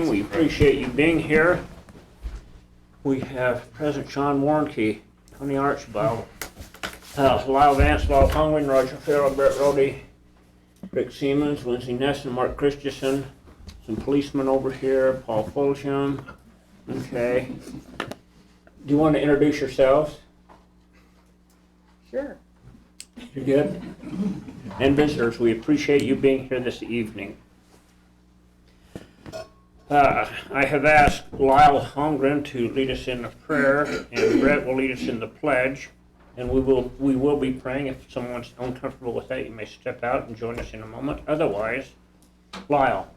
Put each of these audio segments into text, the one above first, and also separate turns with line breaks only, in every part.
We appreciate you being here. We have President Sean Warnke, Tony Archibald, Lyle Vance, Lyle Hungren, Roger Farrell, Brett Rhodey, Rick Siemens, Lindsay Ness, and Mark Christensen. Some policemen over here, Paul Fulsham. Okay. Do you want to introduce yourselves?
Sure.
You're good? And visitors, we appreciate you being here this evening. I have asked Lyle Holmgren to lead us in a prayer, and Brett will lead us in the pledge. And we will be praying. If someone's uncomfortable with that, you may step out and join us in a moment. Otherwise, Lyle.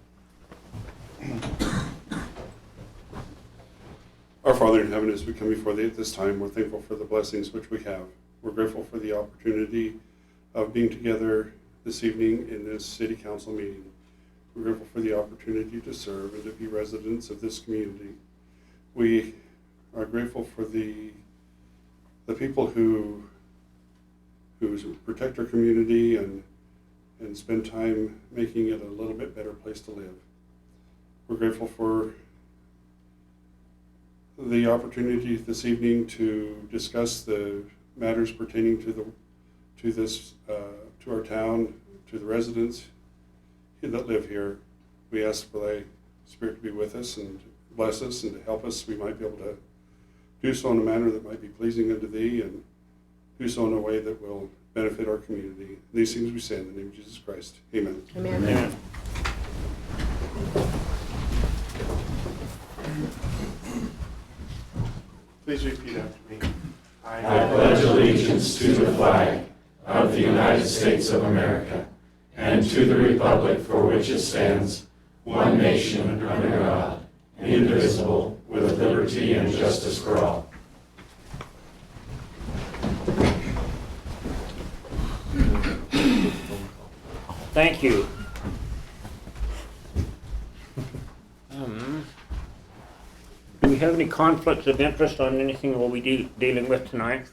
Our Father in heaven, as we come before thee at this time, we're thankful for the blessings which we have. We're grateful for the opportunity of being together this evening in this city council meeting. We're grateful for the opportunity to serve and to be residents of this community. We are grateful for the people who protect our community and spend time making it a little bit better place to live. We're grateful for the opportunity this evening to discuss the matters pertaining to our town, to the residents that live here. We ask for thy Spirit to be with us and bless us and to help us. We might be able to do so in a manner that might be pleasing unto thee and do so in a way that will benefit our community. These things we say in the name of Jesus Christ. Amen.
Amen.
Amen.
Please repeat after me.
I pledge allegiance to the flag of the United States of America and to the republic for which it stands, one nation under God, indivisible, with liberty and justice for all.
Thank you. Do we have any conflicts of interest on anything we'll be dealing with tonight?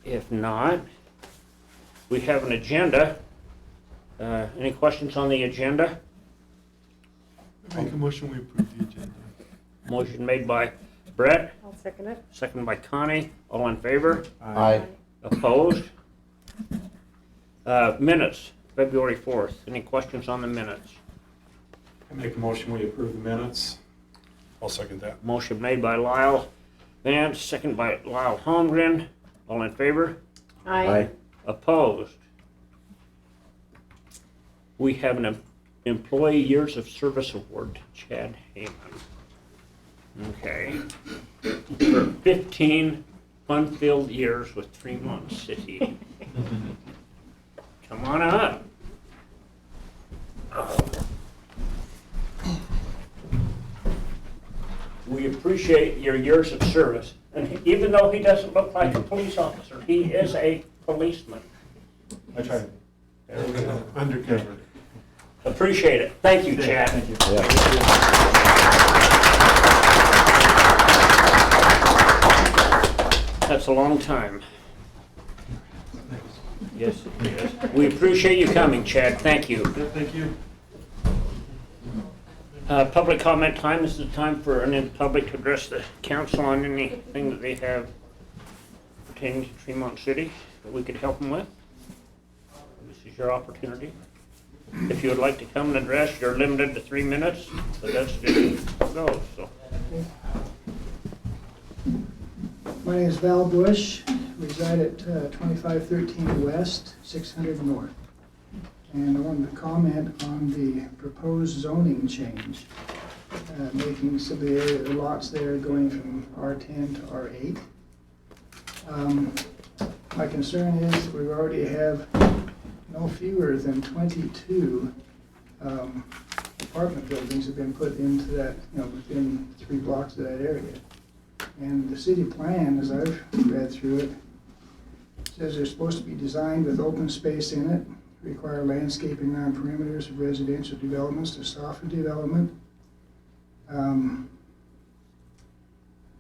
If not, we have an agenda. Any questions on the agenda?
Make a motion, we approve the agenda.
Motion made by Brett,
I'll second it.
second by Connie. All in favor?
Aye.
Opposed? Minutes, February 4th. Any questions on the minutes?
I make a motion, we approve the minutes.
I'll second that.
Motion made by Lyle Vance, second by Lyle Holmgren. All in favor?
Aye.
Opposed? We have an Employee Years of Service Award to Chad Heyman. Okay. For 15 fun-filled years with Tremont City. Come on up. We appreciate your years of service. And even though he doesn't look like a police officer, he is a policeman.
I tried. There we go. Undercover.
Appreciate it. Thank you, Chad.
Thank you.
That's a long time. Yes, it is. We appreciate you coming, Chad. Thank you.
Thank you.
Public comment time. This is the time for an in-public to address the council on anything that they have pertaining to Tremont City that we could help them with. This is your opportunity. If you would like to come and address, you're limited to 3 minutes, but that's just how it goes. So.
My name is Val Bush, reside at 2513 West, 600 North. And I wanted to comment on the proposed zoning change, making some of the lots there going from R10 to R8. My concern is we already have no fewer than 22 apartment buildings have been put into that, within 3 blocks of that area. And the city plan, as I've read through it, says they're supposed to be designed with open space in it, require landscaping on perimeters of residential developments to soften development,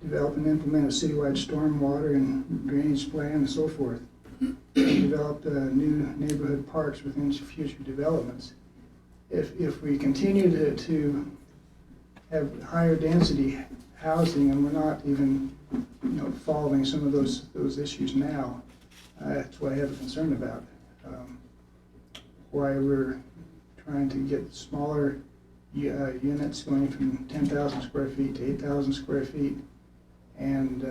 develop and implement a citywide stormwater and drainage plan and so forth, and develop new neighborhood parks within future developments. if we continue to have higher density housing and we're not even, following some of those issues now, that's what I have a concern about. Why we're trying to get smaller units going from 10,000 square feet to 8,000 square feet. And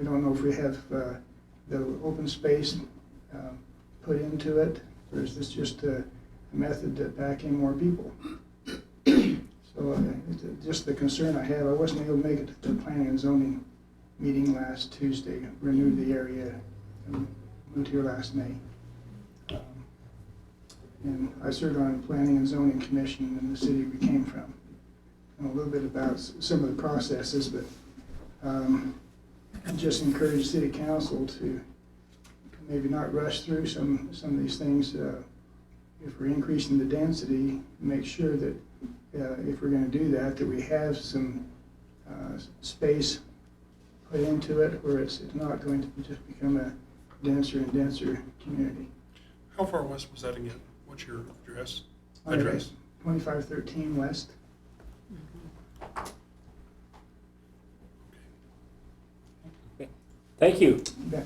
I don't know if we have the open space put into it, or is this just a method to pack in more people? So just the concern I have, I wasn't able to make it to the planning and zoning meeting last Tuesday, renewed the area, and moved here last May. And I served on the Planning and Zoning Commission in the city we came from. I know a little bit about some of the processes, but I just encourage City Council to maybe not rush through some of these things. If we're increasing the density, make sure that if we're going to do that, that we have some space put into it where it's not going to just become a denser and denser community.
How far west was that again? What's your address?
2513 West.
Thank you.
Yeah.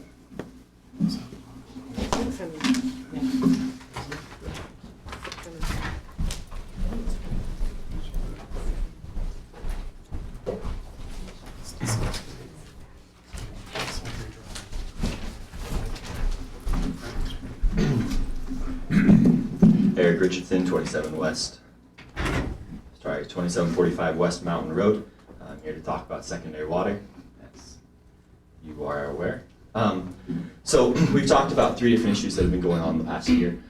Eric Richardson, 27 West. Sorry, 2745 West Mountain Road. I'm here to talk about secondary water, as you are aware. So we've talked about 3 different issues that have been going on the past year,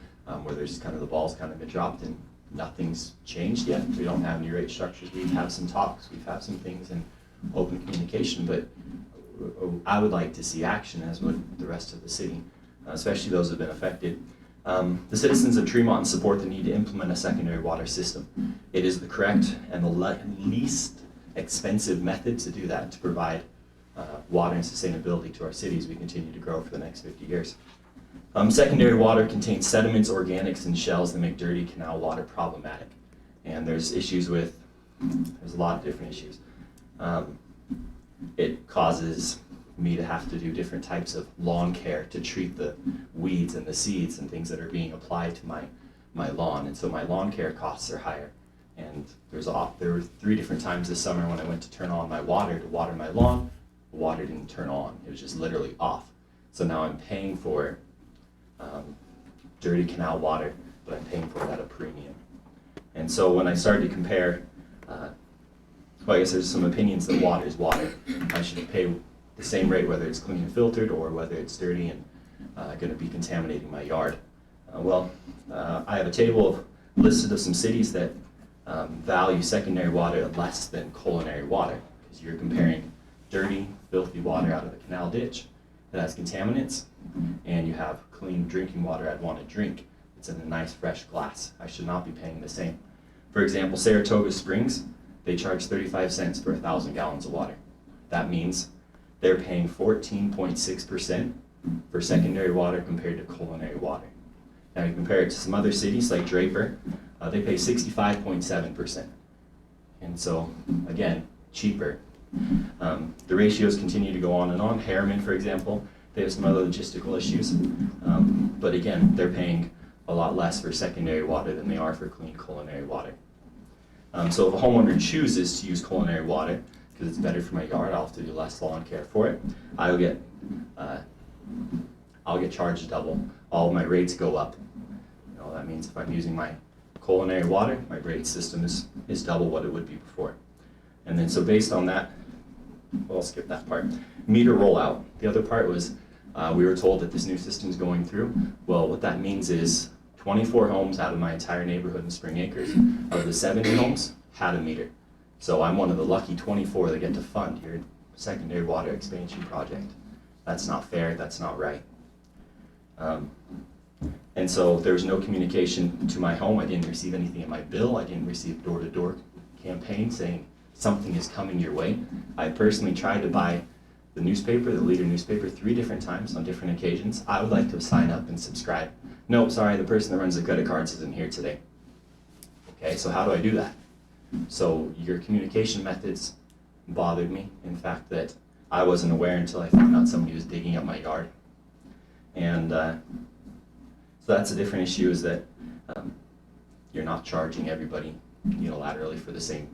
where there's kind of the ball's kind of been dropped and nothing's changed yet. We don't have new rate structures. We've had some talks, we've had some things in open communication, but I would like to see action, as would the rest of the city, especially those who have been affected. The citizens of Tremonton support the need to implement a secondary water system. It is the correct and the least expensive method to do that, to provide water and sustainability to our city as we continue to grow for the next 50 years. Secondary water contains sediments, organics, and shells that make dirty canal water problematic. And there's a lot of different issues. It causes me to have to do different types of lawn care to treat the weeds and the seeds and things that are being applied to my lawn. And so my lawn care costs are higher. And there were 3 different times this summer when I went to turn on my water to water my lawn. The water didn't turn on. It was just literally off. So now I'm paying for dirty canal water, but I'm paying for it at a premium. And so when I started to compare, well, I guess there's some opinions that water is water. I should pay the same rate whether it's clean and filtered or whether it's dirty and going to be contaminating my yard. I have a table listed of some cities that value secondary water less than culinary water, because you're comparing dirty, filthy water out of a canal ditch that has contaminants, and you have clean drinking water I'd want to drink. It's in a nice fresh glass. I should not be paying the same. For example, Saratoga Springs, they charge 35 cents for 1,000 gallons of water. That means they're paying 14.6% for secondary water compared to culinary water. Now you compare it to some other cities like Draper, they pay 65.7%. And so, again, cheaper. The ratios continue to go on and on. Harriman, for example, they have some other logistical issues. But again, they're paying a lot less for secondary water than they are for clean culinary water. So if a homeowner chooses to use culinary water, because it's better for my yard, I'll have to do less lawn care for it, I'll get charged double. All of my rates go up. That means if I'm using my culinary water, my rate system is double what it would be before. And then so based on that, well, I'll skip that part. Meter rollout. The other part was we were told that this new system is going through. Well, what that means is 24 homes out of my entire neighborhood in Spring Acres, of the 70 homes, had a meter. So I'm one of the lucky 24 that get to fund your secondary water expansion project. That's not fair, that's not right. And so there was no communication to my home. I didn't receive anything in my bill. I didn't receive door-to-door campaign saying something is coming your way. I personally tried to buy the newspaper, the Leader newspaper, 3 different times on different occasions. I would like to sign up and subscribe. no, sorry, the person that runs the credit cards isn't here today. Okay, so how do I do that? So your communication methods bothered me. In fact, that I wasn't aware until I found out somebody was digging up my yard. And so that's a different issue, is that you're not charging everybody unilaterally for the same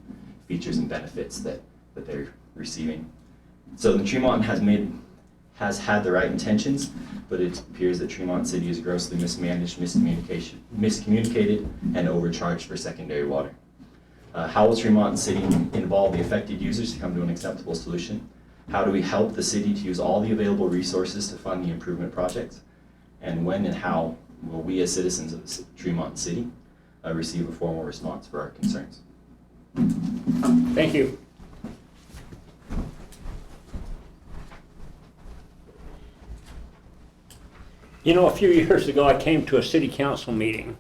features and benefits that they're receiving. So the Tremont has had the right intentions, but it appears that Tremont City is grossly mismanaged, miscommunicated, and overcharged for secondary water. How will Tremont City involve the affected users to come to an acceptable solution? How do we help the city to use all the available resources to fund the improvement projects? And when and how will we as citizens of the Tremont City receive a formal response for our concerns?
Thank you. You know, a few years ago, I came to a city council meeting,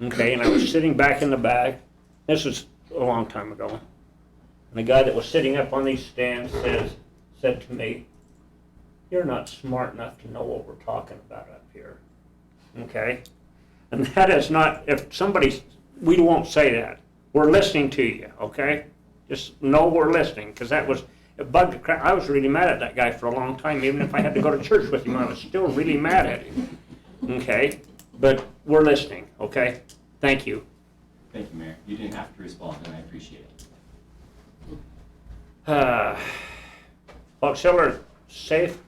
okay, and I was sitting back in the back. This was a long time ago. And the guy that was sitting up on these stands said to me, "You're not smart enough to know what we're talking about up here." Okay? And that is not, if somebody, we won't say that. We're listening to you, okay? Just know we're listening, because that was, it bugged the crap. I was really mad at that guy for a long time. Even if I had to go to church with him, I was still really mad at him. Okay? But we're listening, okay? Thank you.
Thank you, Mayor. You didn't have to respond, and I appreciate it.
Box Elder Safe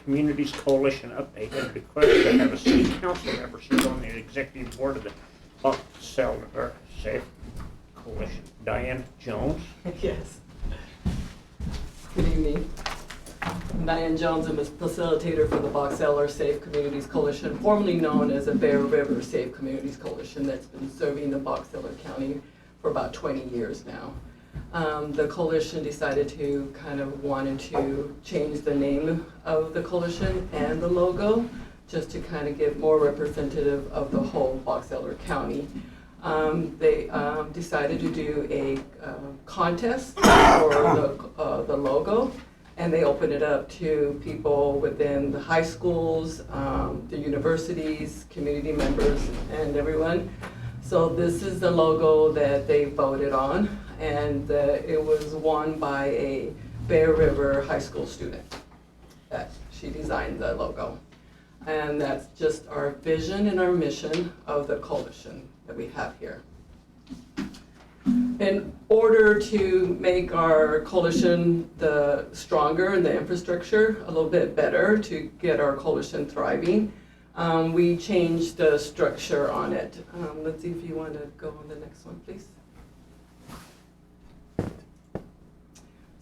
Communities Coalition update. I request to have a city council member sit on the executive board of the Box Elder Safe Coalition. Diane Jones.
Yes. Good evening. I'm Diane Jones. I'm a facilitator for the Box Elder Safe Communities Coalition, formerly known as the Bear River Safe Communities Coalition, that's been serving the Box Elder County for about 20 years now. The coalition decided to wanted to change the name of the coalition and the logo, just to kind of get more representative of the whole Box Elder County. They decided to do a contest for the logo, and they opened it up to people within the high schools, the universities, community members, and everyone. So this is the logo that they voted on, and it was won by a Bear River high school student. That she designed the logo. And that's just our vision and our mission of the coalition that we have here. In order to make our coalition stronger and the infrastructure a little bit better to get our coalition thriving, we changed the structure on it. Let's see if you want to go on the next one, please.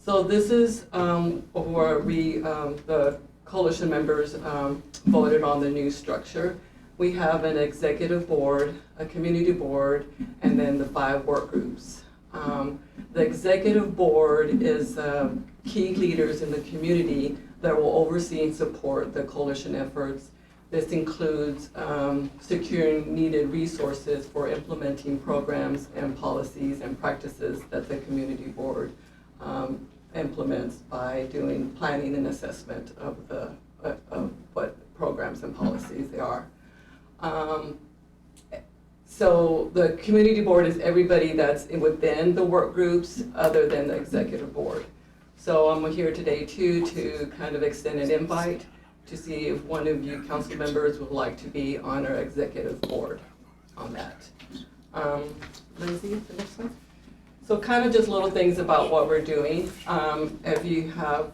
So this is where the coalition members voted on the new structure. We have an executive board, a community board, and then the 5 work groups. The executive board is key leaders in the community that will oversee and support the coalition efforts. This includes securing needed resources for implementing programs and policies and practices that the community board implements by doing planning and assessment of what programs and policies they are. So the community board is everybody that's within the work groups other than the executive board. So I'm here today too to kind of extend an invite to see if one of you council members would like to be on our executive board on that. Lindsay, the next one. So kind of just little things about what we're doing. If you have,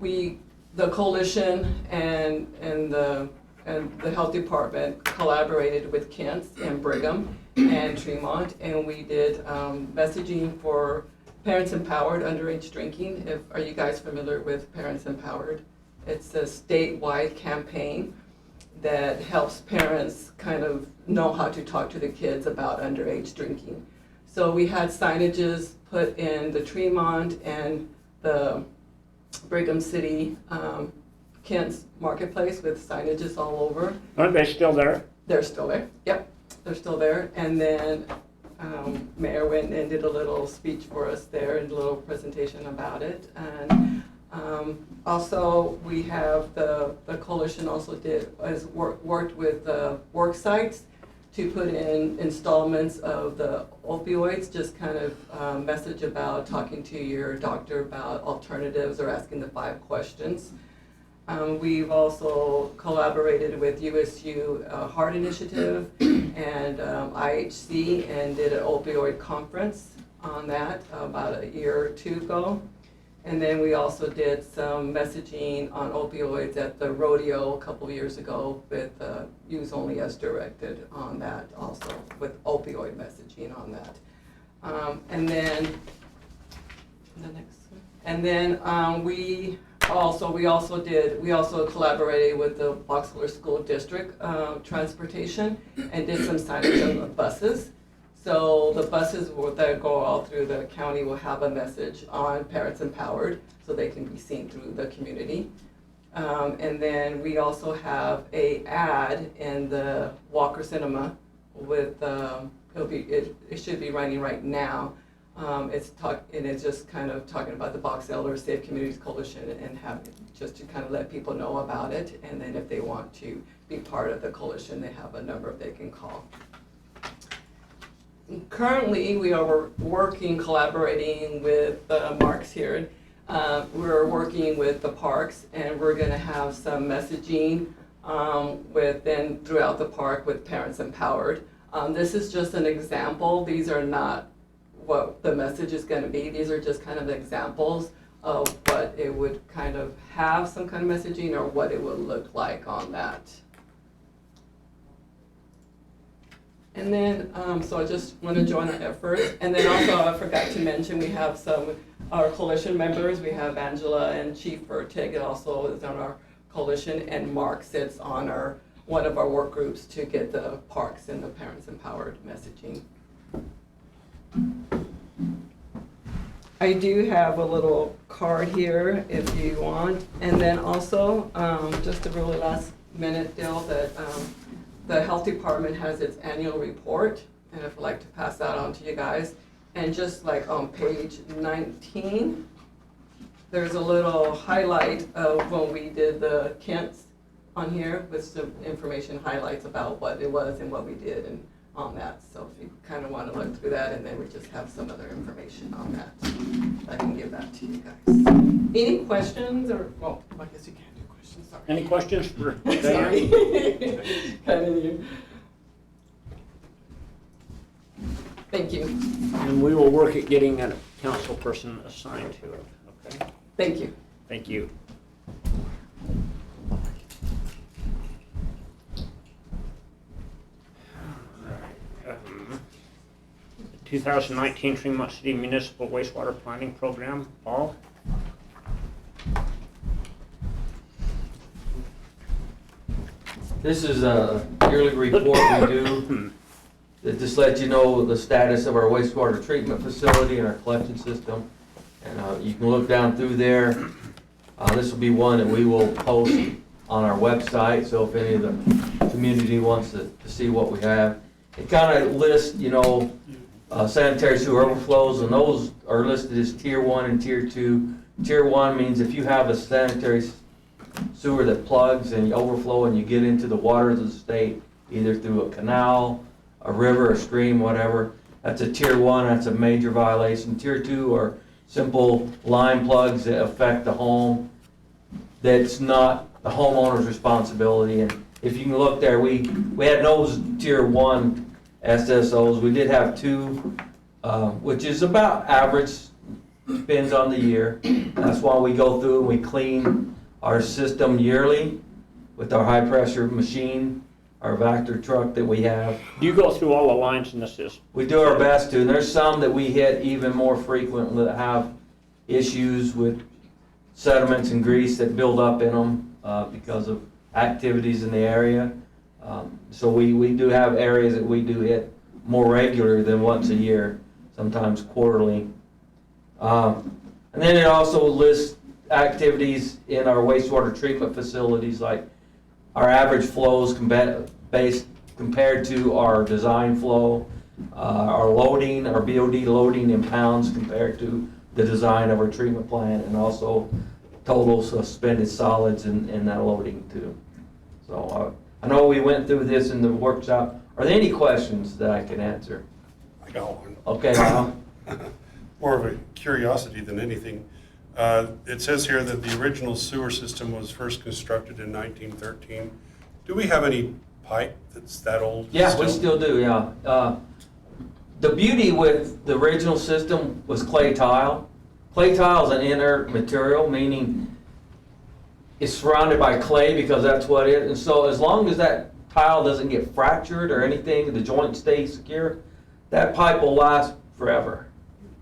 the coalition and the health department collaborated with Kent and Brigham and Tremont, and we did messaging for Parents Empowered Underage Drinking. Are you guys familiar with Parents Empowered? It's a statewide campaign that helps parents kind of know how to talk to the kids about underage drinking. So we had signages put in the Tremont and the Brigham City Kent's Marketplace with signages all over.
Aren't they still there?
They're still there. Yep, they're still there. And then Mayor went and did a little speech for us there and a little presentation about it. And Also, we have the coalition also worked with work sites to put in installments of the opioids, just kind of message about talking to your doctor about alternatives or asking the 5 questions. We've also collaborated with USU Heart Initiative and IHC and did an opioid conference on that about a year or 2 ago. And then we also did some messaging on opioids at the rodeo a couple of years ago with Use Only as Directed on that also, with opioid messaging on that. And then, the next one. And then we also collaborated with the Boxler School District Transportation and did some signage on the buses. So the buses that go all through the county will have a message on Parents Empowered, so they can be seen through the community. And then we also have a ad in the Walker Cinema with, it should be running right now. It's just kind of talking about the Box Elder Safe Communities Coalition and just to kind of let people know about it. And then if they want to be part of the coalition, they have a number they can call. Currently, we are collaborating with Marks here. We're working with the parks, and we're going to have some messaging throughout the park with Parents Empowered. This is just an example. These are not what the message is going to be. These are just kind of examples of what it would kind of have some kind of messaging or what it would look like on that. And then, so I just want to join our efforts. And then also, I forgot to mention, we have our coalition members. We have Angela and Chief Vertig also is on our coalition, and Mark sits on one of our work groups to get the parks and the Parents Empowered messaging. I do have a little card here if you want. And then also, just a really last minute deal that the health department has its annual report, and I'd like to pass that on to you guys. And just like on page 19, there's a little highlight of when we did the Kents on here with some information highlights about what it was and what we did and on that. So if you kind of want to look through that, and then we just have some other information on that. I can give that to you guys. Any questions or, well, I guess you can't do questions, sorry.
Any questions for Diane?
Sorry. Kind of you. Thank you.
And we will work at getting a council person assigned to it, okay?
Thank you.
Thank you. 2019 Tremont City Municipal Wastewater Planning Program. Paul?
This is a yearly report we do that just lets you know the status of our wastewater treatment facility and our collection system. And you can look down through there. This will be one that we will post on our website, so if any of the community wants to see what we have. It kind of lists, you know, sanitary sewer overflows, and those are listed as Tier 1 and Tier 2. Tier 1 means if you have a sanitary sewer that plugs and you overflow and you get into the waters of the state, either through a canal, a river, a stream, whatever, that's a Tier 1, that's a major violation. Tier 2 are simple line plugs that affect the home. That's not the homeowner's responsibility. And if you can look there, we had those Tier 1 SSOs. We did have 2, which is about average, depends on the year. That's why we go through and we clean our system yearly with our high pressure machine, our Vector truck that we have.
Do you go through all the lines in the system?
We do our best to, and there's some that we hit even more frequently that have issues with sediments and grease that build up in them because of activities in the area. So we do have areas that we do hit more regular than once a year, sometimes quarterly. And then it also lists activities in our wastewater treatment facilities, like our average flows compared to our design flow, our loading, our BOD loading in pounds compared to the design of our treatment plant, and also total suspended solids in that loading too. So I know we went through this in the workshop. Are there any questions that I can answer?
I got one.
Okay, Al?
More of a curiosity than anything. It says here that the original sewer system was first constructed in 1913. Do we have any pipe that's that old?
Yeah, we still do, yeah. The beauty with the original system was clay tile. Clay tile is an inert material, meaning it's surrounded by clay because that's what it is. And so as long as that tile doesn't get fractured or anything, the joint stays secure, that pipe will last forever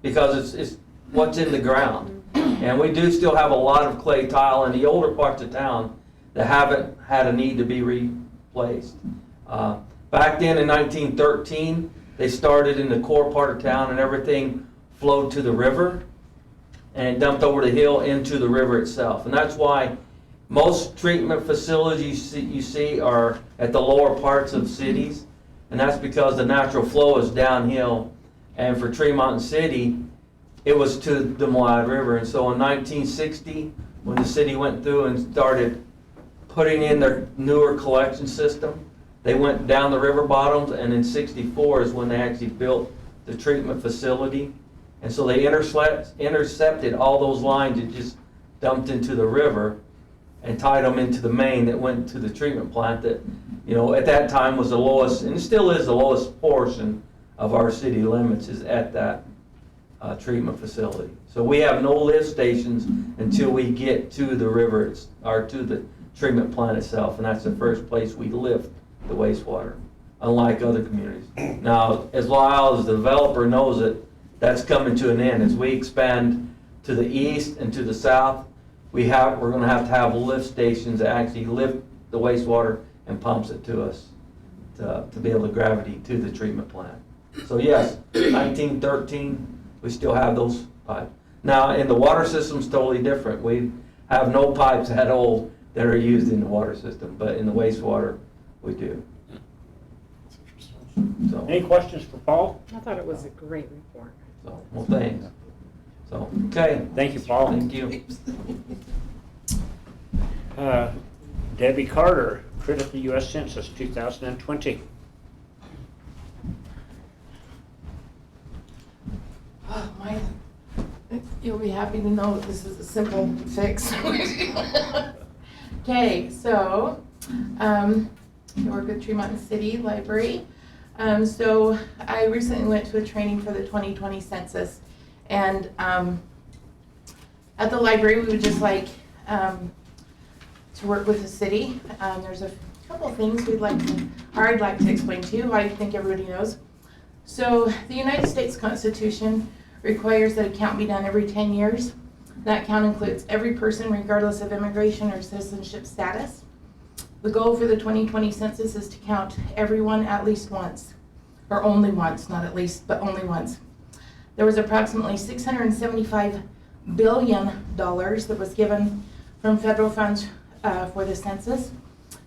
because it's what's in the ground. And we do still have a lot of clay tile in the older parts of town that haven't had a need to be replaced. Back then in 1913, they started in the core part of town and everything flowed to the river and dumped over the hill into the river itself. And that's why most treatment facilities you see are at the lower parts of cities. And that's because the natural flow is downhill. And for Tremonton City, it was to the Moab River. And so in 1960, when the city went through and started putting in their newer collection system, they went down the river bottoms, and in 64 is when they actually built the treatment facility. And so they intercepted all those lines and just dumped into the river and tied them into the main that went to the treatment plant that, you know, at that time was the lowest, and it still is the lowest portion of our city limits is at that treatment facility. So we have no lift stations until we get to the river, or to the treatment plant itself, and that's the first place we lift the wastewater, unlike other communities. Now, as long as the developer knows it, that's coming to an end. As we expand to the east and to the south, we're going to have lift stations that actually lift the wastewater and pumps it to us to be able to gravity to the treatment plant. So yes, 1913, we still have those pipes. Now, in the water system, it's totally different. We have no pipes that old that are used in the water system, but in the wastewater, we do. So,
Any questions for Paul?
I thought it was a great report.
well, thanks. So, okay.
Thank you, Paul.
Thank you.
Debbie Carter, Critical U.S. Census 2020.
Oh, you'll be happy to know that this is a simple fix. Okay, so I work with Tremonton City Library. So I recently went to a training for the 2020 census, and at the library we would just like to work with the city. There's a couple things I'd like to explain to you. I think everybody knows. So the United States Constitution requires that a count be done every 10 years. That count includes every person regardless of immigration or citizenship status. The goal for the 2020 census is to count everyone at least once, or only once, not at least, but only once. There was approximately $675 billion that was given from federal funds for the census.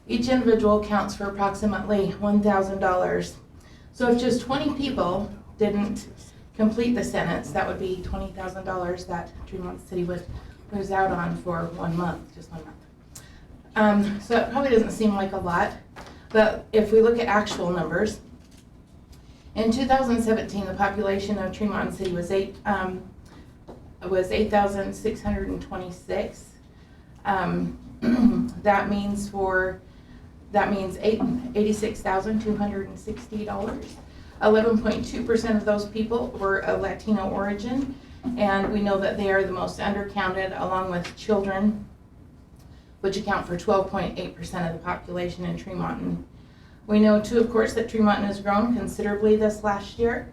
Each individual counts for approximately $1,000. So if just 20 people didn't complete the sentence, that would be $20,000 that Tremonton City would lose out on for 1 month, just 1 month. So it probably doesn't seem like a lot, but if we look at actual numbers, in 2017, the population of Tremonton City was 8,626. That means $86,260. 11.2% of those people were of Latino origin, and we know that they are the most undercounted, along with children, which account for 12.8% of the population in Tremonton. We know too, of course, that Tremonton has grown considerably this last year.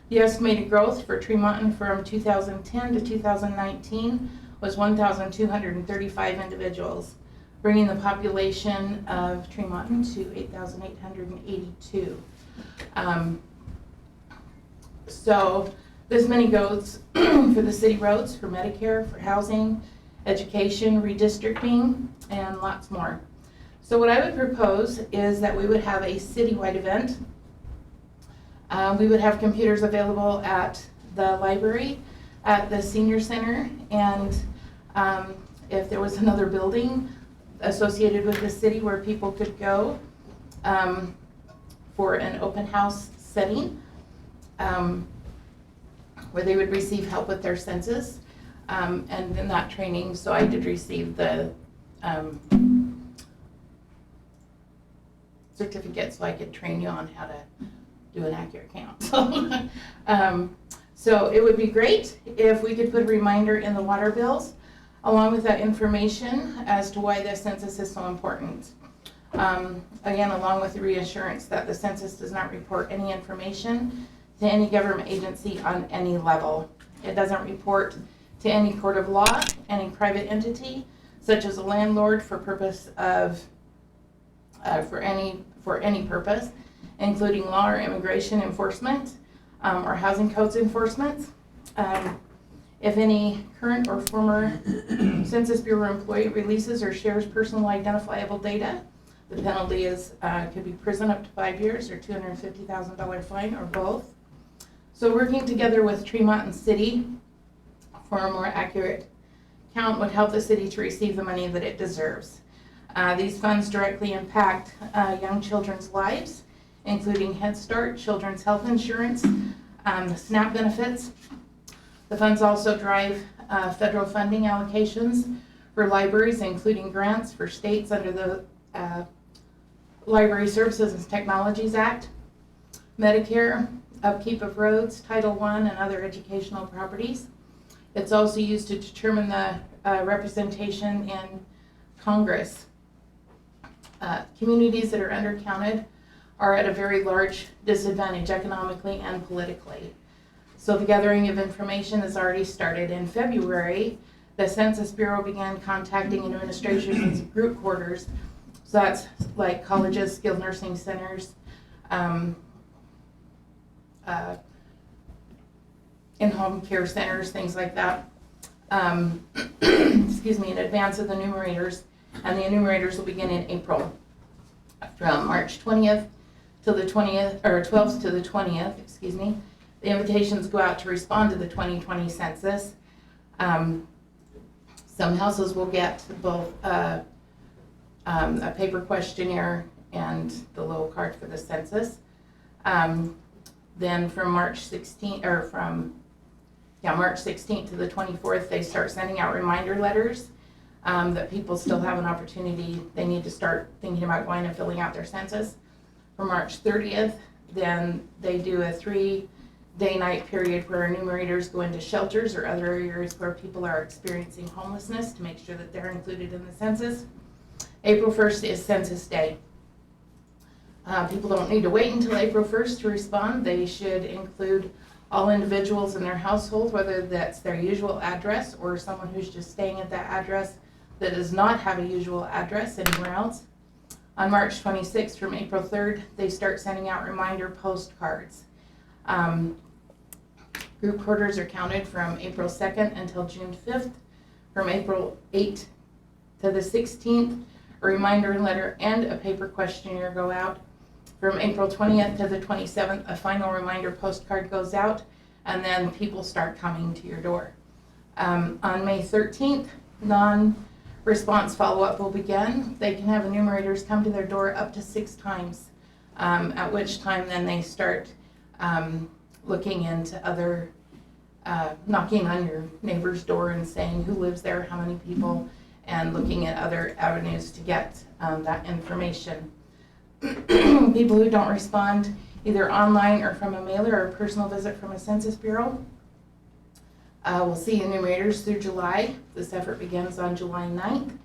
The estimated growth for Tremonton from 2010 to 2019 was 1,235 individuals, bringing the population of Tremonton to 8,882. So this money goes for the city roads, for Medicare, for housing, education, redistricting, and lots more. So what I would propose is that we would have a citywide event. We would have computers available at the library, at the senior center, and if there was another building associated with the city where people could go for an open house setting, where they would receive help with their census. And in that training, so I did receive the certificate so I could train you on how to do an accurate count. So it would be great if we could put a reminder in the water bills along with that information as to why the census is so important. Again, along with the reassurance that the census does not report any information to any government agency on any level. It doesn't report to any court of law, any private entity, such as a landlord for purpose of, for any purpose, including law or immigration enforcement, or housing codes enforcement. If any current or former Census Bureau employee releases or shares personal identifiable data, the penalty is, could be prison up to 5 years or $250,000 fine or both. So working together with Tremonton City for a more accurate count would help the city to receive the money that it deserves. These funds directly impact young children's lives, including Head Start, Children's Health Insurance, SNAP benefits. The funds also drive federal funding allocations for libraries, including grants for states under the Library Services and Technologies Act, Medicare, upkeep of roads, Title I, and other educational properties. It's also used to determine the representation in Congress. Communities that are undercounted are at a very large disadvantage economically and politically. So the gathering of information has already started. In February, the Census Bureau began contacting administrations of group quarters. So that's like colleges, skilled nursing centers, in-home care centers, things like that. Excuse me, in advance of the enumerators, and the enumerators will begin in April, from March 20th till the 20th, or 12th to the 20th, excuse me. The invitations go out to respond to the 2020 census. Some houses will get both a paper questionnaire and the little card for the census. Then from March 16th, or from March 16th to the 24th, they start sending out reminder letters that people still have an opportunity. They need to start thinking about going and filling out their census. For March 30th, then they do a 3-day-night period where enumerators go into shelters or other areas where people are experiencing homelessness to make sure that they're included in the census. April 1st is Census Day. People don't need to wait until April 1st to respond. They should include all individuals in their household, whether that's their usual address or someone who's just staying at that address that does not have a usual address anywhere else. On March 26th, from April 3rd, they start sending out reminder postcards. Group quarters are counted from April 2nd until June 5th. From April 8th to the 16th, a reminder letter and a paper questionnaire go out. From April 20th to the 27th, a final reminder postcard goes out, and then people start coming to your door. On May 13th, non-response follow-up will begin. They can have enumerators come to their door up to 6 times, at which time then they start looking into other, knocking on your neighbor's door and saying who lives there, how many people, and looking at other avenues to get that information. People who don't respond either online or from a mailer or a personal visit from a Census Bureau will see enumerators through July. This effort begins on July 9th,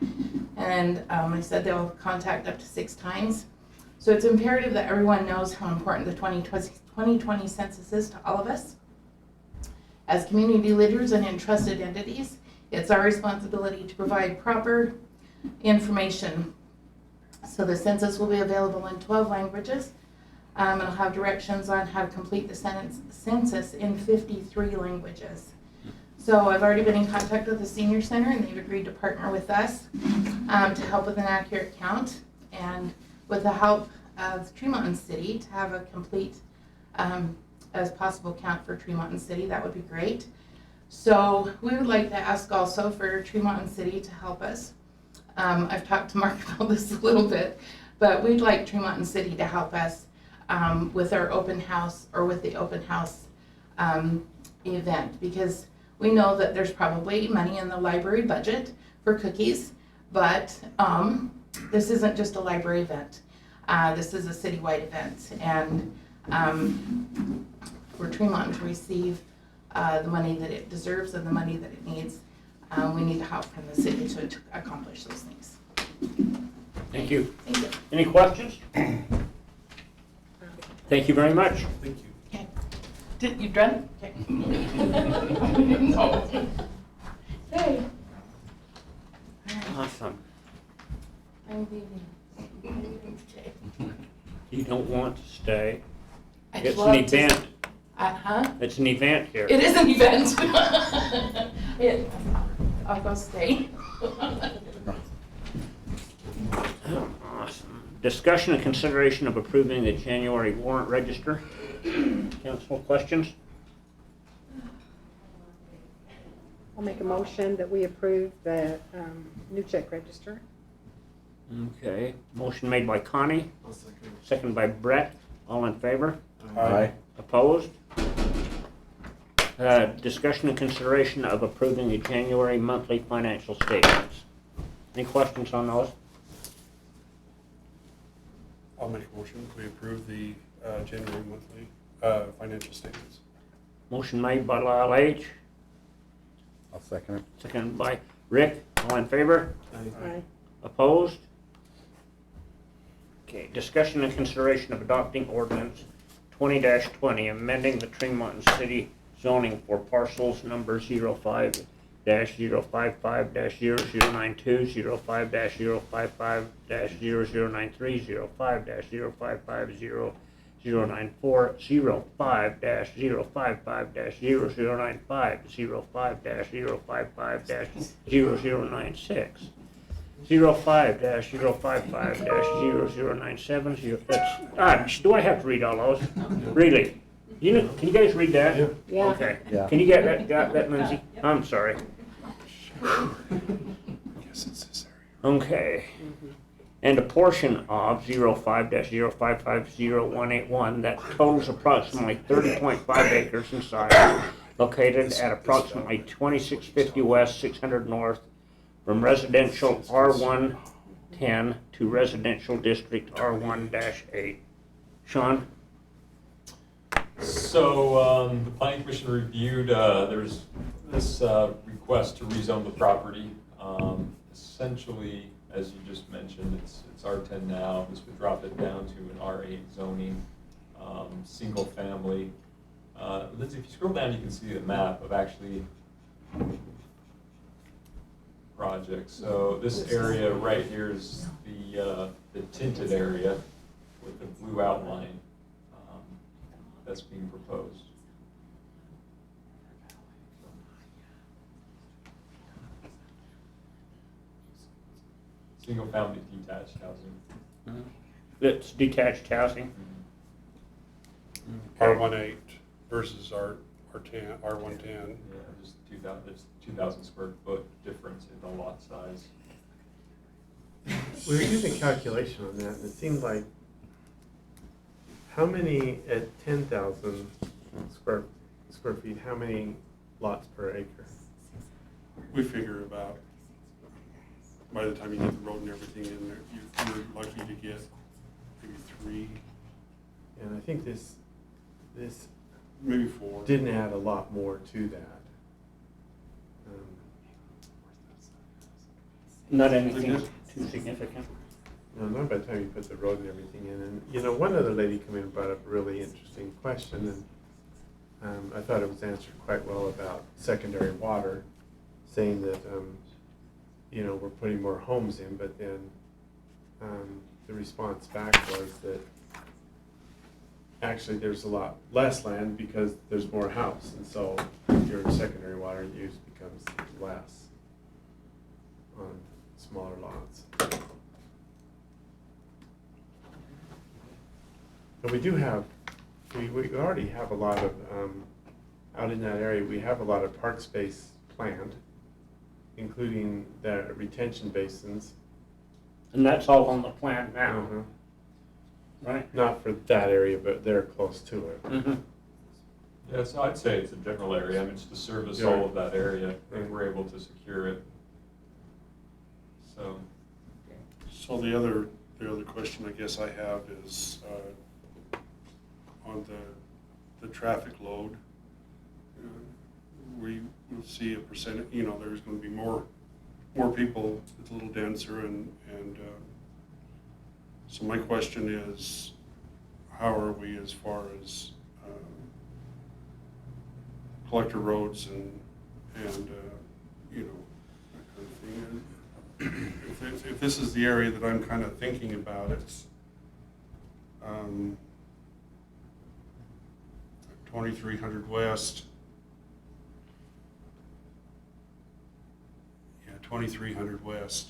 and I said they'll contact up to 6 times. So it's imperative that everyone knows how important the 2020 census is to all of us. As community leaders and entrusted entities, it's our responsibility to provide proper information. So the census will be available in 12 languages. It'll have directions on how to complete the census in 53 languages. So I've already been in contact with the Senior Center, and they've agreed to partner with us to help with an accurate count, and with the help of Tremonton City to have a complete as possible count for Tremonton City. That would be great. So we would like to ask also for Tremonton City to help us. I've talked to Mark about this a little bit, but we'd like Tremonton City to help us with our open house, or with the open house event, because we know that there's probably money in the library budget for cookies, but this isn't just a library event. This is a citywide event, and for Tremonton to receive the money that it deserves and the money that it needs, we need help from the city to accomplish those things.
Thank you.
Thank you.
Any questions? Thank you very much.
Thank you.
Okay. Did you done? Okay. No. Hey.
Awesome.
I'm leaving. Okay.
You don't want to stay.
I'd
It's
love
an
to-
event.
Huh?
It's an event here.
It is an event. I'll go stay.
Awesome. Discussion and consideration of approving the January warrant register. Council, questions?
I'll make a motion that we approve the new check register.
Okay. Motion made by Connie, second by Brett. All in favor? Opposed? Discussion and consideration of approving the January monthly financial statements. Any questions on those?
I'll make a motion, we approve the January monthly financial statements.
Motion made by Lyle H.,
I'll second it.
second by Rick. All in favor?
Aye.
Opposed? Okay, discussion and consideration of adopting ordinance 20-20, amending the Tremonton City zoning for parcels number 05-055-0092, 05-055-0093, 05-055-0094, 05-055-0095, 05-055-0096, 05-055-0097. Do I have to read all those? Really? Can you guys read that?
Yeah.
Okay.
Yeah.
Can you get that, Lindsay? I'm sorry.
Yes, it's this area.
Okay. And a portion of 05-055-0181 that totals approximately 30.5 acres in size, located at approximately 2650 west, 600 north, from residential R110 to residential district R1-8. Sean?
So, the planning commission reviewed, there's this request to rezone the property. Essentially, as you just mentioned, it's R10 now. This would drop it down to an R8 zoning, single family. Lindsay, if you scroll down, you can see the map of actually projects. So this area right here is the tinted area with the blue outline that's being proposed. Single family detached housing.
That's detached housing.
R18 versus R10, R110.
Yeah, just 2,000, there's 2,000 square foot difference in the lot size.
We were doing a calculation on that, and it seemed like, how many at 10,000 square feet, how many lots per acre?
We figure about, by the time you get the road and everything in there, you're lucky to get maybe 3,
And I think this
maybe 4.
didn't add a lot more to that.
Not anything too significant.
No, not by the time you put the road and everything in. And, one other lady came in and brought up a really interesting question, and I thought it was answered quite well about secondary water, saying that, we're putting more homes in, but then the response back was that actually there's a lot less land because there's more house, and so your secondary water use becomes less on smaller lots. But we do have, we already have a lot of out in that area, we have a lot of park space planned, including the retention basins.
And that's all on the plan now,
Uh-huh.
right?
Not for that area, but they're close to it.
Mm-hmm.
Yeah, so I'd say it's a general area, I mean, it's to service
Yeah.
all of that area, if
Right.
we're able to secure it. So,
So the other question I guess I have is, on the traffic load. We will see a percentage, there's gonna be more people, it's a little denser and, so my question is, how are we as far as, collector roads and, that kind of thing. If this is the area that I'm kind of thinking about, it's 2300 West. Yeah, 2300 West.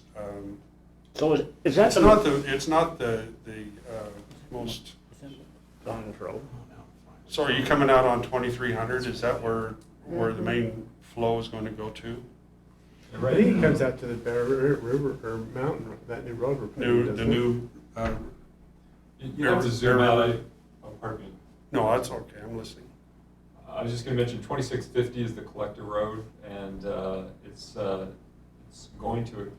So is that
It's not the most.
Don's Road?
So are you coming out on 2300? Is that where the main flow is going to go to?
I think it comes out to the Bear River, or Mountain, that new road we're putting, doesn't it?
you have to zoom out, oh, pardon me.
No, that's okay, I'm listening.
I was just gonna mention 2650 is the collector road, and it's going to,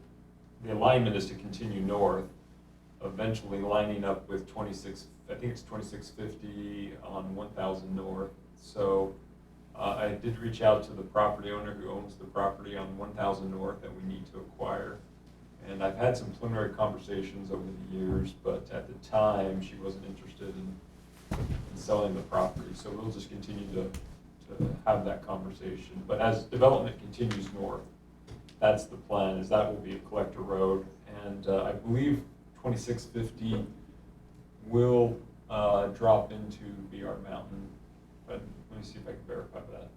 the alignment is to continue north, eventually lining up with 2650 on 1000 North. So I did reach out to the property owner who owns the property on 1000 North that we need to acquire. And I've had some preliminary conversations over the years, but at the time, she wasn't interested in selling the property. So we'll just continue to have that conversation. But as development continues north, that's the plan, is that will be a collector road. And I believe 2650 will drop into BR Mountain, but let me see if I can verify that.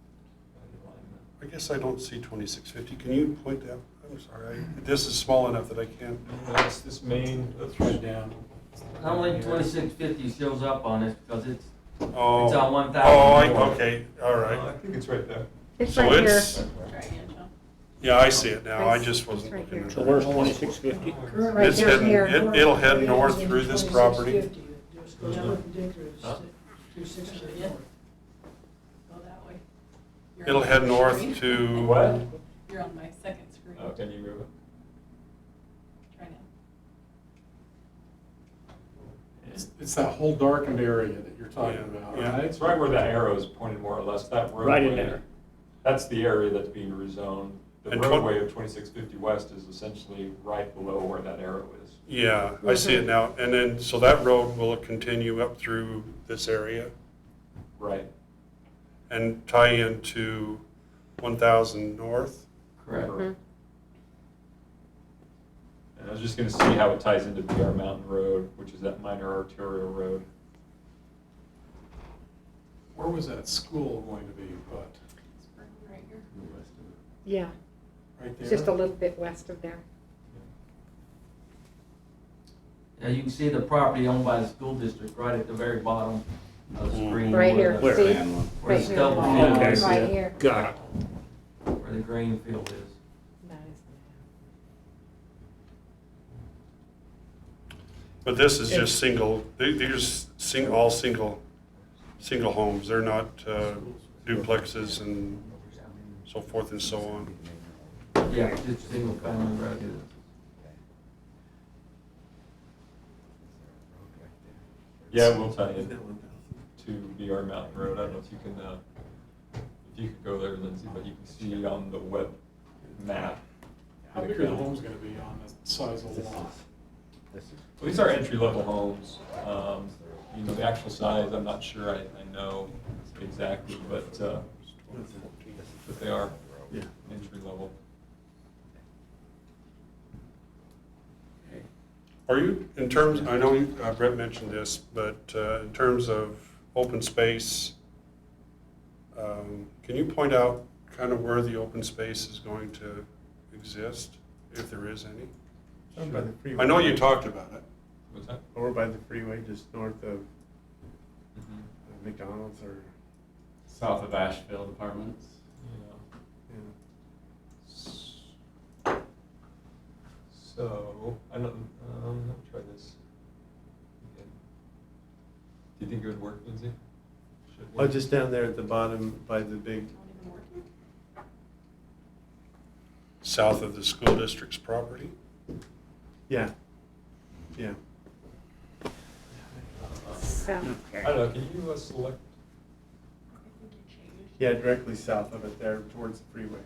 I guess I don't see 2650. Can you point that? I'm sorry, this is small enough that I can't.
That's this main, that's right down.
Only 2650 shows up on it because it's
Oh,
on 1000 North.
okay, all right.
I think it's right there.
It's
So
right here.
it's, yeah, I see it now. I just wasn't
Right
looking
here.
at
So
it.
where's 2650?
Right
It's
down
heading,
here.
it'll head north through this property. It'll head north to,
What?
You're on my second screen.
Oh, can you move it?
Try now.
It's that whole darkened area that you're talking
Yeah,
about,
yeah.
right?
It's right where that arrow is pointed more or less, that roadway.
Right in there.
That's the area that's being rezoned. The
And
roadway of 2650 West is essentially right below where that arrow is.
yeah, I see it now. And then, so that road will continue up through this area
Right.
and tie into 1000 North.
Correct.
Mhm.
And I was just gonna see how it ties into BR Mountain Road, which is that minor arterial road.
Where was that school going to be put?
It's right here.
Yeah,
Right
it's
there?
just a little bit west of there.
Yeah, you can see the property owned by the school district right at the very bottom of the screen.
Right
where
here,
the-
see?
Where
Right
the
here.
stubble
Okay,
field
Right
is,
here.
Got it.
where the grain field is.
That is-
But this is just single, these all single homes. They're not duplexes and so forth and so on.
Yeah, just single family residence.
Yeah, we'll tie in to BR Mountain Road. I don't know if you can, go there, Lindsay, but you can see on the web map.
How big are the homes gonna be on the size of the lot?
Well, these are entry-level homes. The actual size, I'm not sure I know exactly, but they are entry-level.
Are you, in terms, I know Brett mentioned this, but in terms of open space, can you point out kind of where the open space is going to exist, if there is any?
Over by the freeway.
I know you talked about it.
What's that?
Over by the freeway, just north of
Mhm.
McDonald's or
South of Ashfield Apartments.
Yeah.
So, I don't, let me try this. Okay. Do you think it would work, Lindsay? Should
Oh,
work?
just down there at the bottom by the big,
Not even working?
South of the school district's property.
yeah, yeah.
So,
I don't know, can you select?
I think you changed.
Yeah, directly south of it there towards the freeway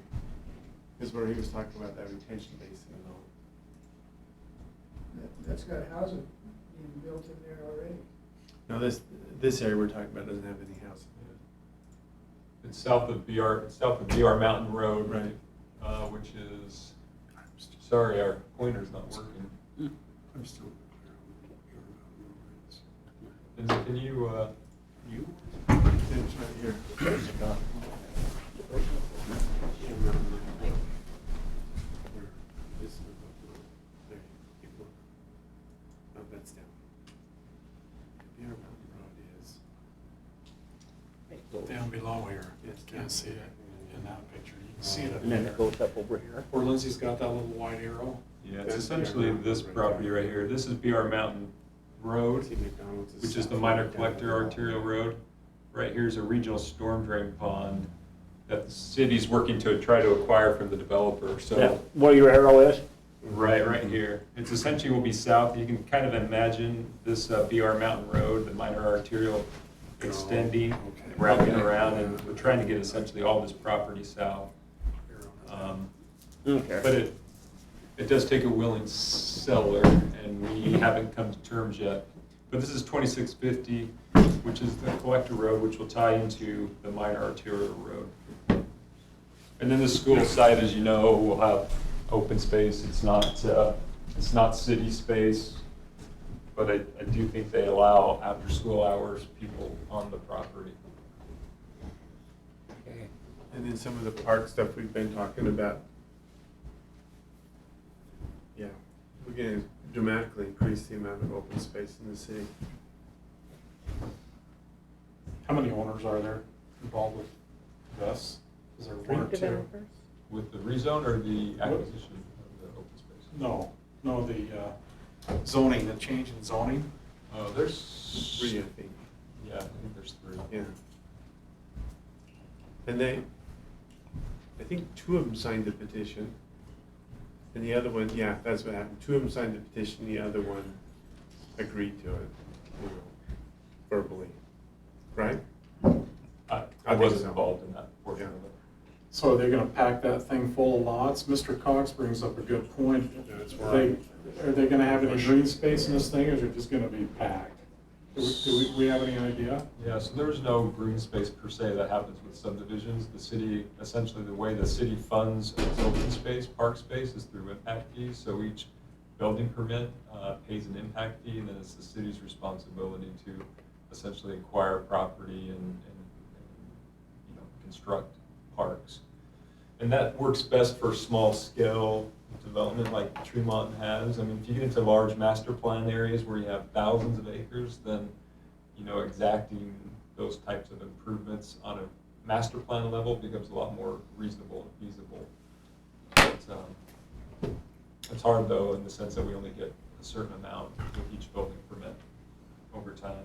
is where he was talking about that retention basin and all.
That's got housing being built in there already.
No, this area we're talking about doesn't have any housing in
It's south of BR Mountain Road.
Right.
Which is, sorry, our pointer's not working.
I'm still.
Lindsay, can you,
You?
it. It's right here. This is there. Keep looking. Oh, that's down. Bear Mountain Road is.
Down below here.
Yes,
Can't see it in that picture. You can see it up
And then
there.
it goes up over here.
Where Lindsay's got that little white arrow.
yeah, it's
That's
essentially
BR
this
right
property
there.
right here. This is BR Mountain Road,
See McDonald's
which is the
south
minor
of
collector
down
arterial road. Right here is a regional storm drain pond that the city's working to try to acquire from the developer,
Yeah,
so.
where your arrow is?
Right here. It's essentially will be south. You can kind of imagine this BR Mountain Road, the minor arterial extending,
Okay.
wrapping around, and we're trying to get essentially all this property south.
Okay.
But it does take a willing seller, and we haven't come to terms yet. But this is 2650, which is the collector road, which will tie into the minor arterial road. And then the school site, as you know, will have open space. It's not city space, but I do think they allow after school hours people on the property.
Okay.
And then some of the park stuff we've been talking about. Yeah, we're gonna dramatically increase the amount of open space in the city.
How many owners are there involved with this? Is there one or two?
developers.
With the rezone or the acquisition of the open space?
No, the zoning, the change in zoning.
There's
3, I think.
Yeah, I think there's 3.
Yeah. And I think 2 of them signed the petition. And the other one, yeah, that's what happened. 2 of them signed the petition, the other one agreed to it, verbally. Right?
I
I think
wasn't
so.
involved in that portion
Yeah.
of it.
So are they gonna pack that thing full of lots? Mr. Cox brings up a good point.
That's
Are they gonna have any green space in this thing, or is it just gonna be packed? Do we have any idea?
Yeah, so there's no green space per se that happens with subdivisions. The city, essentially the way the city funds its open space, park space, is through impact fees. So each building permit pays an impact fee, and then it's the city's responsibility to essentially acquire property and construct parks. And that works best for small scale development like Tremonton has. I mean, if you get into large master plan areas where you have thousands of acres, then, exacting those types of improvements on a master plan level becomes a lot more reasonable and feasible. But, it's hard though, in the sense that we only get a certain amount with each building permit over time.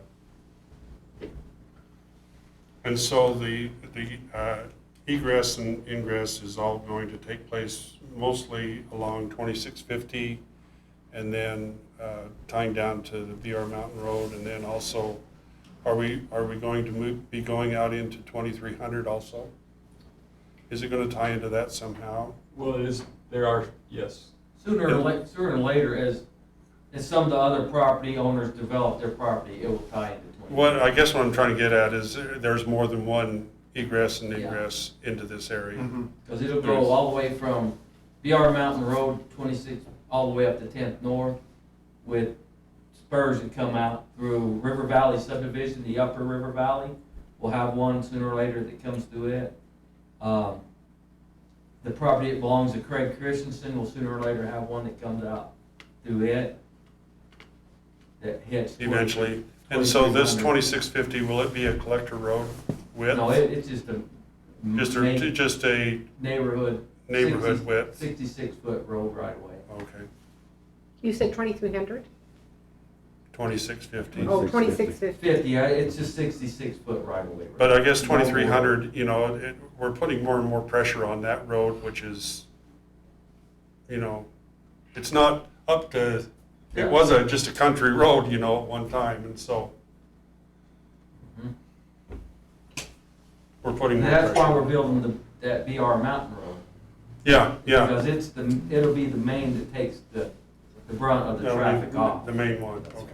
And so the egress and ingress is all going to take place mostly along 2650 and then tying down to the BR Mountain Road, and then also, are we going to be going out into 2300 also? Is it going to tie into that somehow?
Well, yes.
Sooner or later, as some of the other property owners develop their property, it will tie into 20.
What I guess what I'm trying to get at is there's more than one egress and ingress into this area.
Mm-hmm.
Because it'll go all the way from BR Mountain Road 26, all the way up to 10th North, with spurs that come out through River Valley subdivision, the upper River Valley. We'll have one sooner or later that comes through it. The property that belongs to Craig Christensen will sooner or later have one that comes out through it, that hits.
Eventually. And so this 2650, will it be a collector road? width?
No, it's just a.
Just a
Neighborhood.
neighborhood width?
66-foot road right away.
Okay,
You said 2,300?
2650.
Oh, 2,650.
50, it's just 66-foot right away.
But I guess 2300, you know, we're putting more and more pressure on that road, which is, you know, it's not up to,
Yeah.
it was just a country road, you know, at one time, and so
Mhm.
we're putting
And
more
that's why
pressure.
we're building that BR Mountain Road.
Yeah, yeah.
Because it'll be the main that takes the brunt of the
That'll be
traffic off.
The main one, okay.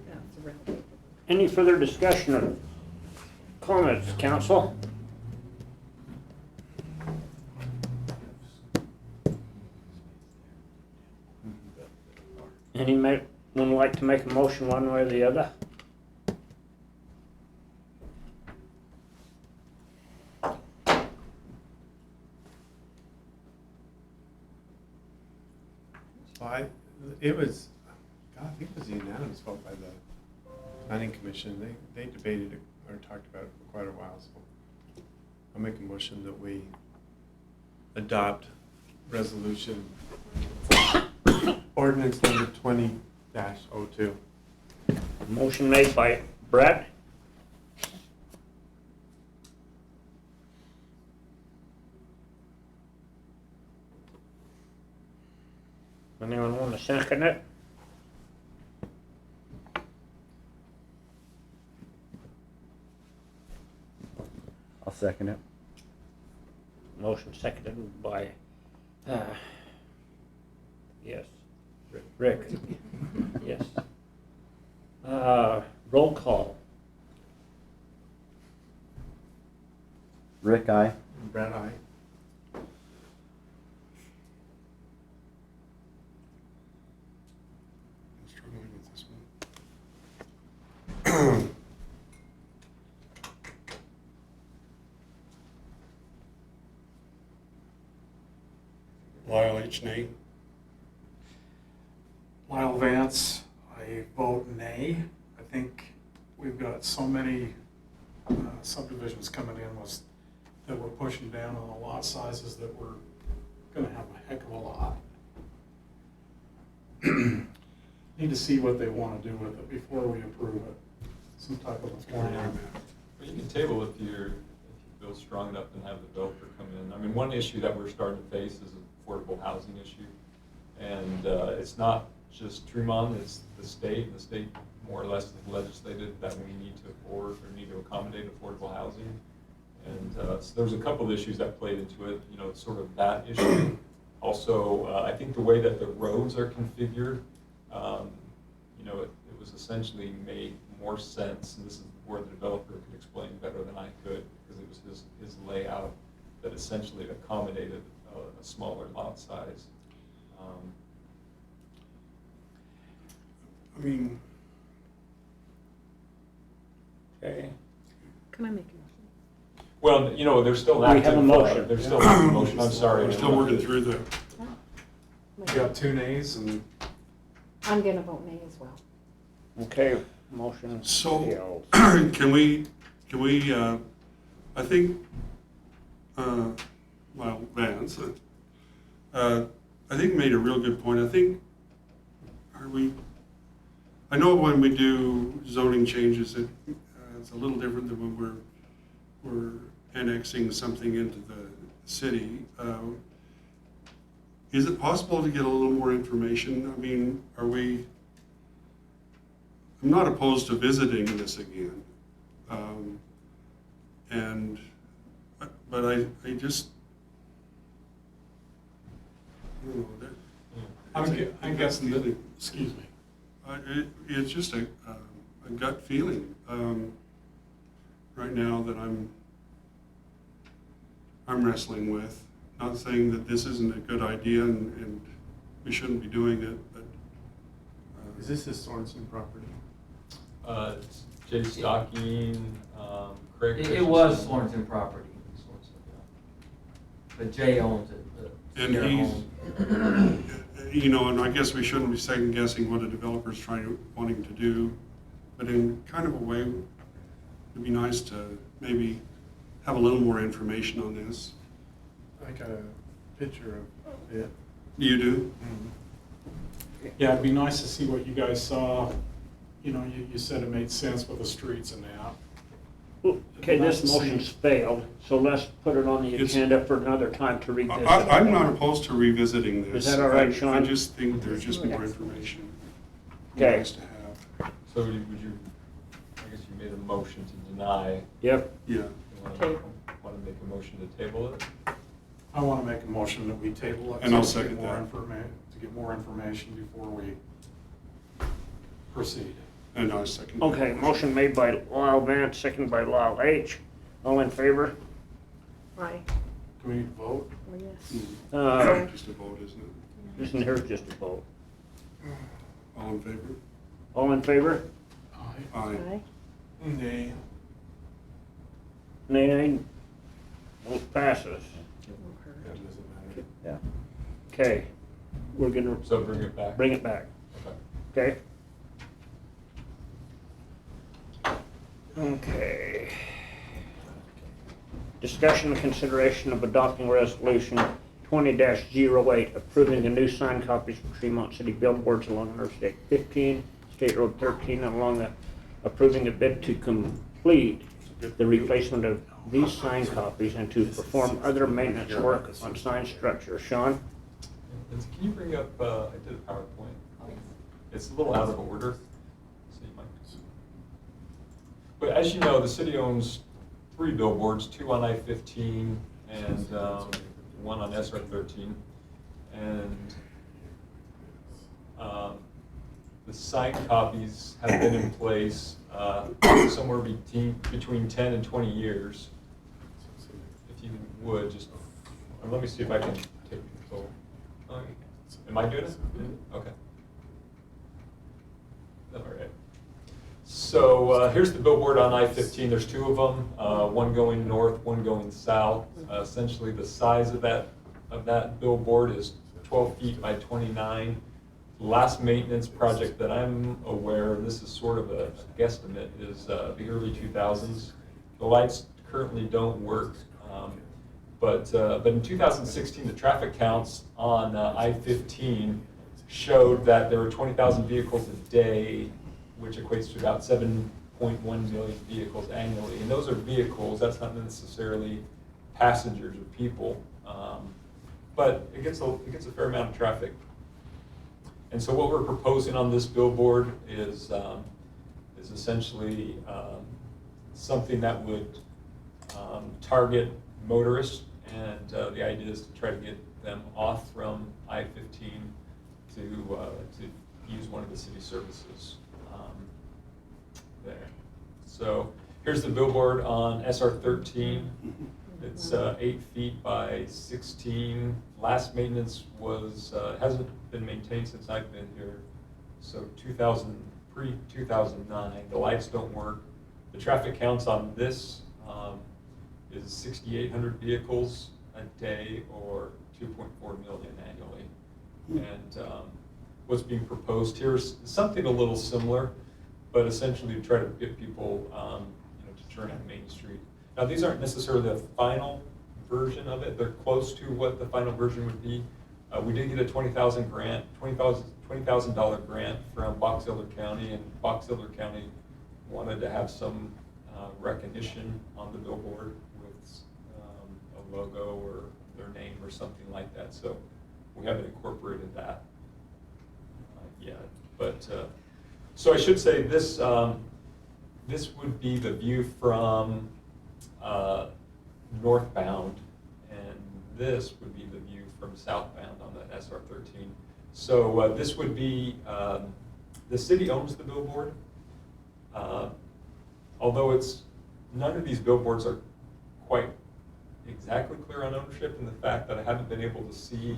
That's around.
Any further discussion or comments, council? Anyone like to make a motion one way or the other?
So it was, God, I think it was a unanimous vote by the planning commission. They debated it or talked about it for quite a while, so I'll make a motion that we adopt resolution ordinance number 20-02.
Motion made by Brett. Anyone want to second it?
I'll second it.
Motion seconded by, yes, Rick. Yes. Roll call.
Rick, aye.
Brad, aye.
I'm struggling with this one. Lyle H. Nay.
Lyle Vance, I vote nay. I think we've got so many subdivisions coming in that we're pushing down on the lot sizes that we're gonna have a heck of a lot. Need to see what they wanna do with it before we approve it, some type of a plan.
Well, you can table if you feel strong enough and have the developer come in. I mean, one issue that we're starting to face is an affordable housing issue. And it's not just Tremonton, it's the state, and the state more or less has legislated that we need to afford or need to accommodate affordable housing. And so there's a couple of issues that played into it, you know, it's sort of that issue. Also, I think the way that the roads are configured, you know, it was essentially made more sense, and this is where the developer could explain better than I could, because it was his layout that essentially accommodated a smaller lot size.
I mean,
Okay.
Can I make a motion?
Well, you know, there's still
We have
active,
a motion.
there's still active motion, I'm sorry.
we're still working through the,
We got 2 nays and
I'm gonna vote nay as well.
Okay, motion
so,
failed.
can we, I think, well, Vance, I think made a real good point. I think, I know when we do zoning changes, it's a little different than when we're annexing something into the city. Is it possible to get a little more information? I mean, I'm not opposed to visiting this again. But I just, I don't know,
I'm guessing that, excuse me.
it's just a gut feeling right now that I'm wrestling with. Not saying that this isn't a good idea and we shouldn't be doing it, but.
Is this a Sorensen property?
It's Jay Stocking, Craig.
It was Sorensen property. But Jay owns it.
And
Sierra
he's, you know, and I guess we shouldn't be second guessing what a developer's wanting to do but in kind of a way, it'd be nice to maybe have a little more information on this.
I got a picture of it.
You do?
Yeah, it'd be nice to see what you guys saw. You know, you said it made sense with the streets and that.
Okay, this
Nice to see.
motion's failed, so let's put it on the
It's-
agenda for another time to revisit.
I'm not opposed to revisiting this.
Is that all right,
I
Sean?
just think there's just more information.
Okay.
Nice to have.
So would you, I guess you made a motion to deny.
Yep,
Yeah.
You want to make a motion to table it?
I want to make a motion that we table it.
And I'll
to get
second
more
that.
To get more information before we proceed.
And I second. that.
okay, motion made by Lyle Vance, second by Lyle H. All in favor?
Aye.
Do we need to vote?
Oh, yes.
Just a vote, isn't it?
Isn't here just a vote?
All in favor?
All in favor?
Aye.
Aye.
Aye.
Nay.
Nay, vote passes.
That doesn't matter.
Yeah.
Okay, we're gonna
So bring it back?
bring it back,
Okay.
okay? Okay. Discussion and consideration of adopting resolution 20-08, approving the new sign copies for Tremont City billboards along Interstate 15, State Road 13, and along the, approving a bid to complete the replacement of these sign copies and to perform other maintenance work on sign structures. Sean?
And can you bring up, I did a PowerPoint. It's a little out of order, so you might. But as you know, the city owns 3 billboards, 2 on I-15 and 1 on SR 13. And the sign copies have been in place somewhere between 10 and 20 years. If you would, just, let me see if I can take control. Am I doing it? Okay. All right. So here's the billboard on I-15. There's 2 of them, one going north, one going south. Essentially, the size of that billboard is 12 feet by 29. The last maintenance project that I'm aware of, this is sort of a guesstimate, is the early 2000s. The lights currently don't work. But in 2016, the traffic counts on I-15 showed that there were 20,000 vehicles a day, which equates to about 7.1 million vehicles annually. And those are vehicles, that's not necessarily passengers or people, but it gets a fair amount of traffic. And so what we're proposing on this billboard is essentially something that would target motorists, and the idea is to try to get them off from I-15 to use one of the city services there. So here's the billboard on SR 13. It's 8 feet by 16. Last maintenance was hasn't been maintained since I've been here, so pre-2009. The lights don't work. The traffic counts on this is 6,800 vehicles a day, or 2.4 million annually. And what's being proposed here is something a little similar, but essentially to try to get people to turn on Main Street. Now, these aren't necessarily the final version of it. They're close to what the final version would be. We did get a $20,000 grant from Box Elder County, and Box Elder County wanted to have some recognition on the billboard with a logo or their name or something like that. So we haven't incorporated that yet. But so I should say this this would be the view from northbound, and this would be the view from southbound on the SR 13. So this would be, the city owns the billboard, although none of these billboards are quite exactly clear on ownership, in the fact that I haven't been able to see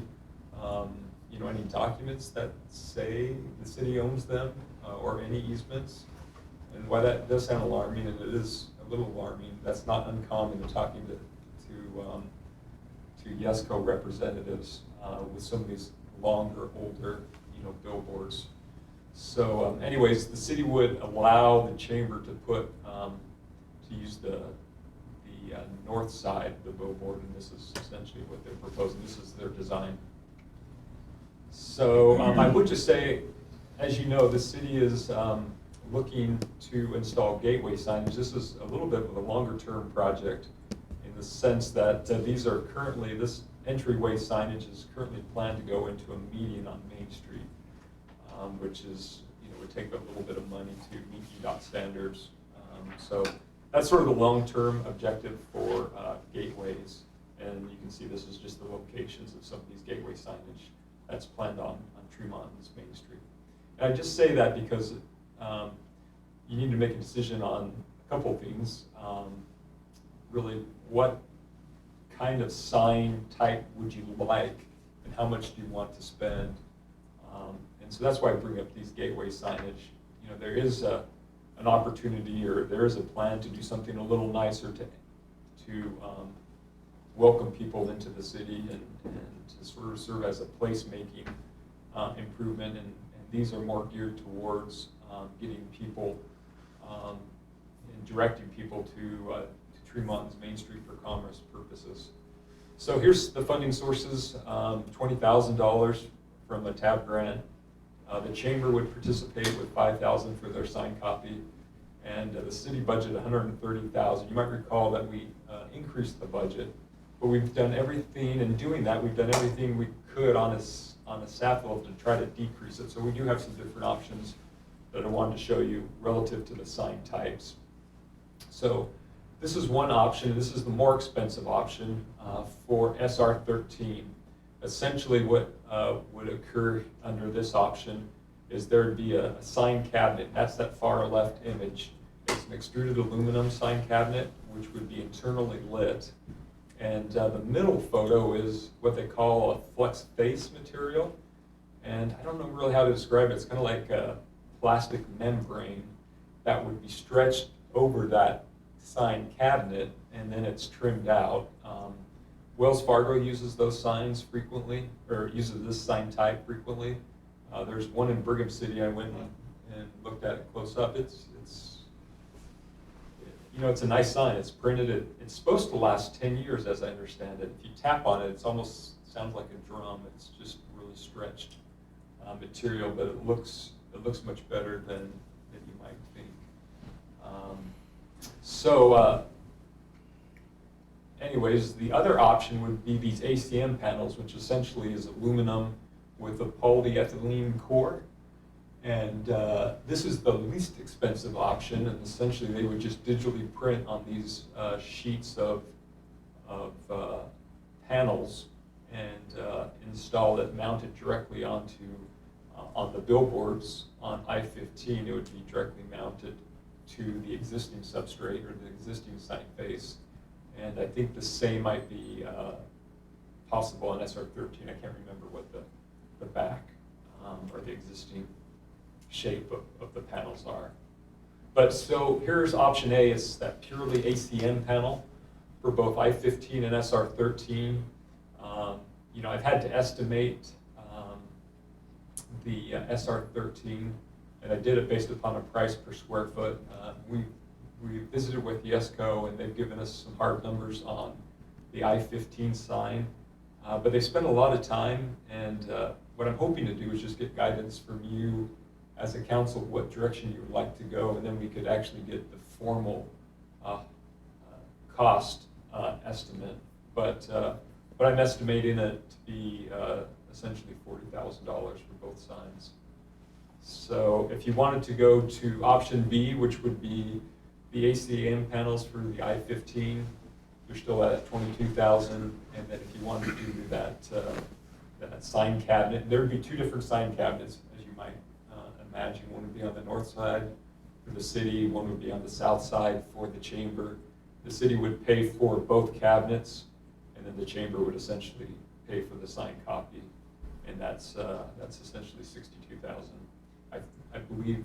any documents that say the city owns them, or any easements. And why that does sound alarming, and it is a little alarming, that's not uncommon in talking to YESCO representatives with some of these longer, older, billboards. So anyways, the city would allow the chamber to put, to use the north side of the billboard, and this is essentially what they're proposing. This is their design. So I would just say, as you know, the city is looking to install gateway signage. This is a little bit of a longer-term project in the sense that these are currently, this entryway signage is currently planned to go into a median on Main Street, which is, would take a little bit of money to meet UDOT standards. So that's sort of the long-term objective for gateways. And you can see this is just the locations of some of these gateway signage that's planned on Tremonton's Main Street. And I just say that because you need to make a decision on a couple things. Really, what kind of sign type would you like, and how much do you want to spend? And so that's why I bring up these gateway signage. There is an opportunity, or there is a plan to do something a little nicer to welcome people into the city and to sort of serve as a place-making improvement. And these are more geared towards getting people and directing people to Tremonton's Main Street for commerce purposes. So here's the funding sources: $20,000 from a TAB grant. The chamber would participate with $5,000 for their signed copy, and the city budget $130,000. You might recall that we increased the budget, but we've done everything. In doing that, we've done everything we could on a staff level to try to decrease it. So we do have some different options that I wanted to show you relative to the sign types. So this is one option. This is the more expensive option for SR 13. Essentially what would occur under this option is there would be a sign cabinet. That's that far left image. It's an extruded aluminum sign cabinet, which would be internally lit. And the middle photo is what they call a flex face material. And I don't know really how to describe it. It's kind of like a plastic membrane that would be stretched over that sign cabinet, and then it's trimmed out. Wells Fargo uses those signs frequently, or uses this sign type frequently. There's one in Brigham City I went and looked at it close up. It's a nice sign. It's printed. It's supposed to last 10 years, as I understand it. If you tap on it, it almost sounds like a drum. It's just really stretched material, but it looks much better than you might think. Anyways, the other option would be these ACM panels, which essentially is aluminum with a polyethylene core. And this is the least expensive option, and essentially they would just digitally print on these sheets of panels and install it, mount it directly onto on the billboards on I-15. It would be directly mounted to the existing substrate or the existing sign face. And I think the same might be possible on SR13. I can't remember what the back or the existing shape of the panels are. But so here's option A, is that purely ACM panel for both I-15 and SR13. I've had to estimate the SR13, and I did it based upon a price per square foot. We visited with YESCO, and they've given us some hard numbers on the I-15 sign, but they spent a lot of time, and what I'm hoping to do is just get guidance from you as a council what direction you would like to go, and then we could actually get the formal cost estimate. But I'm estimating it to be essentially $40,000 for both signs. So if you wanted to go to option B, which would be the ACM panels for the I-15, you're still at $22,000. And then if you wanted to do that sign cabinet, there would be two different sign cabinets, as you might imagine. One would be on the north side for the city, one would be on the south side for the chamber. The city would pay for both cabinets, and then the chamber would essentially pay for the signed copy, and that's essentially $62,000. I believe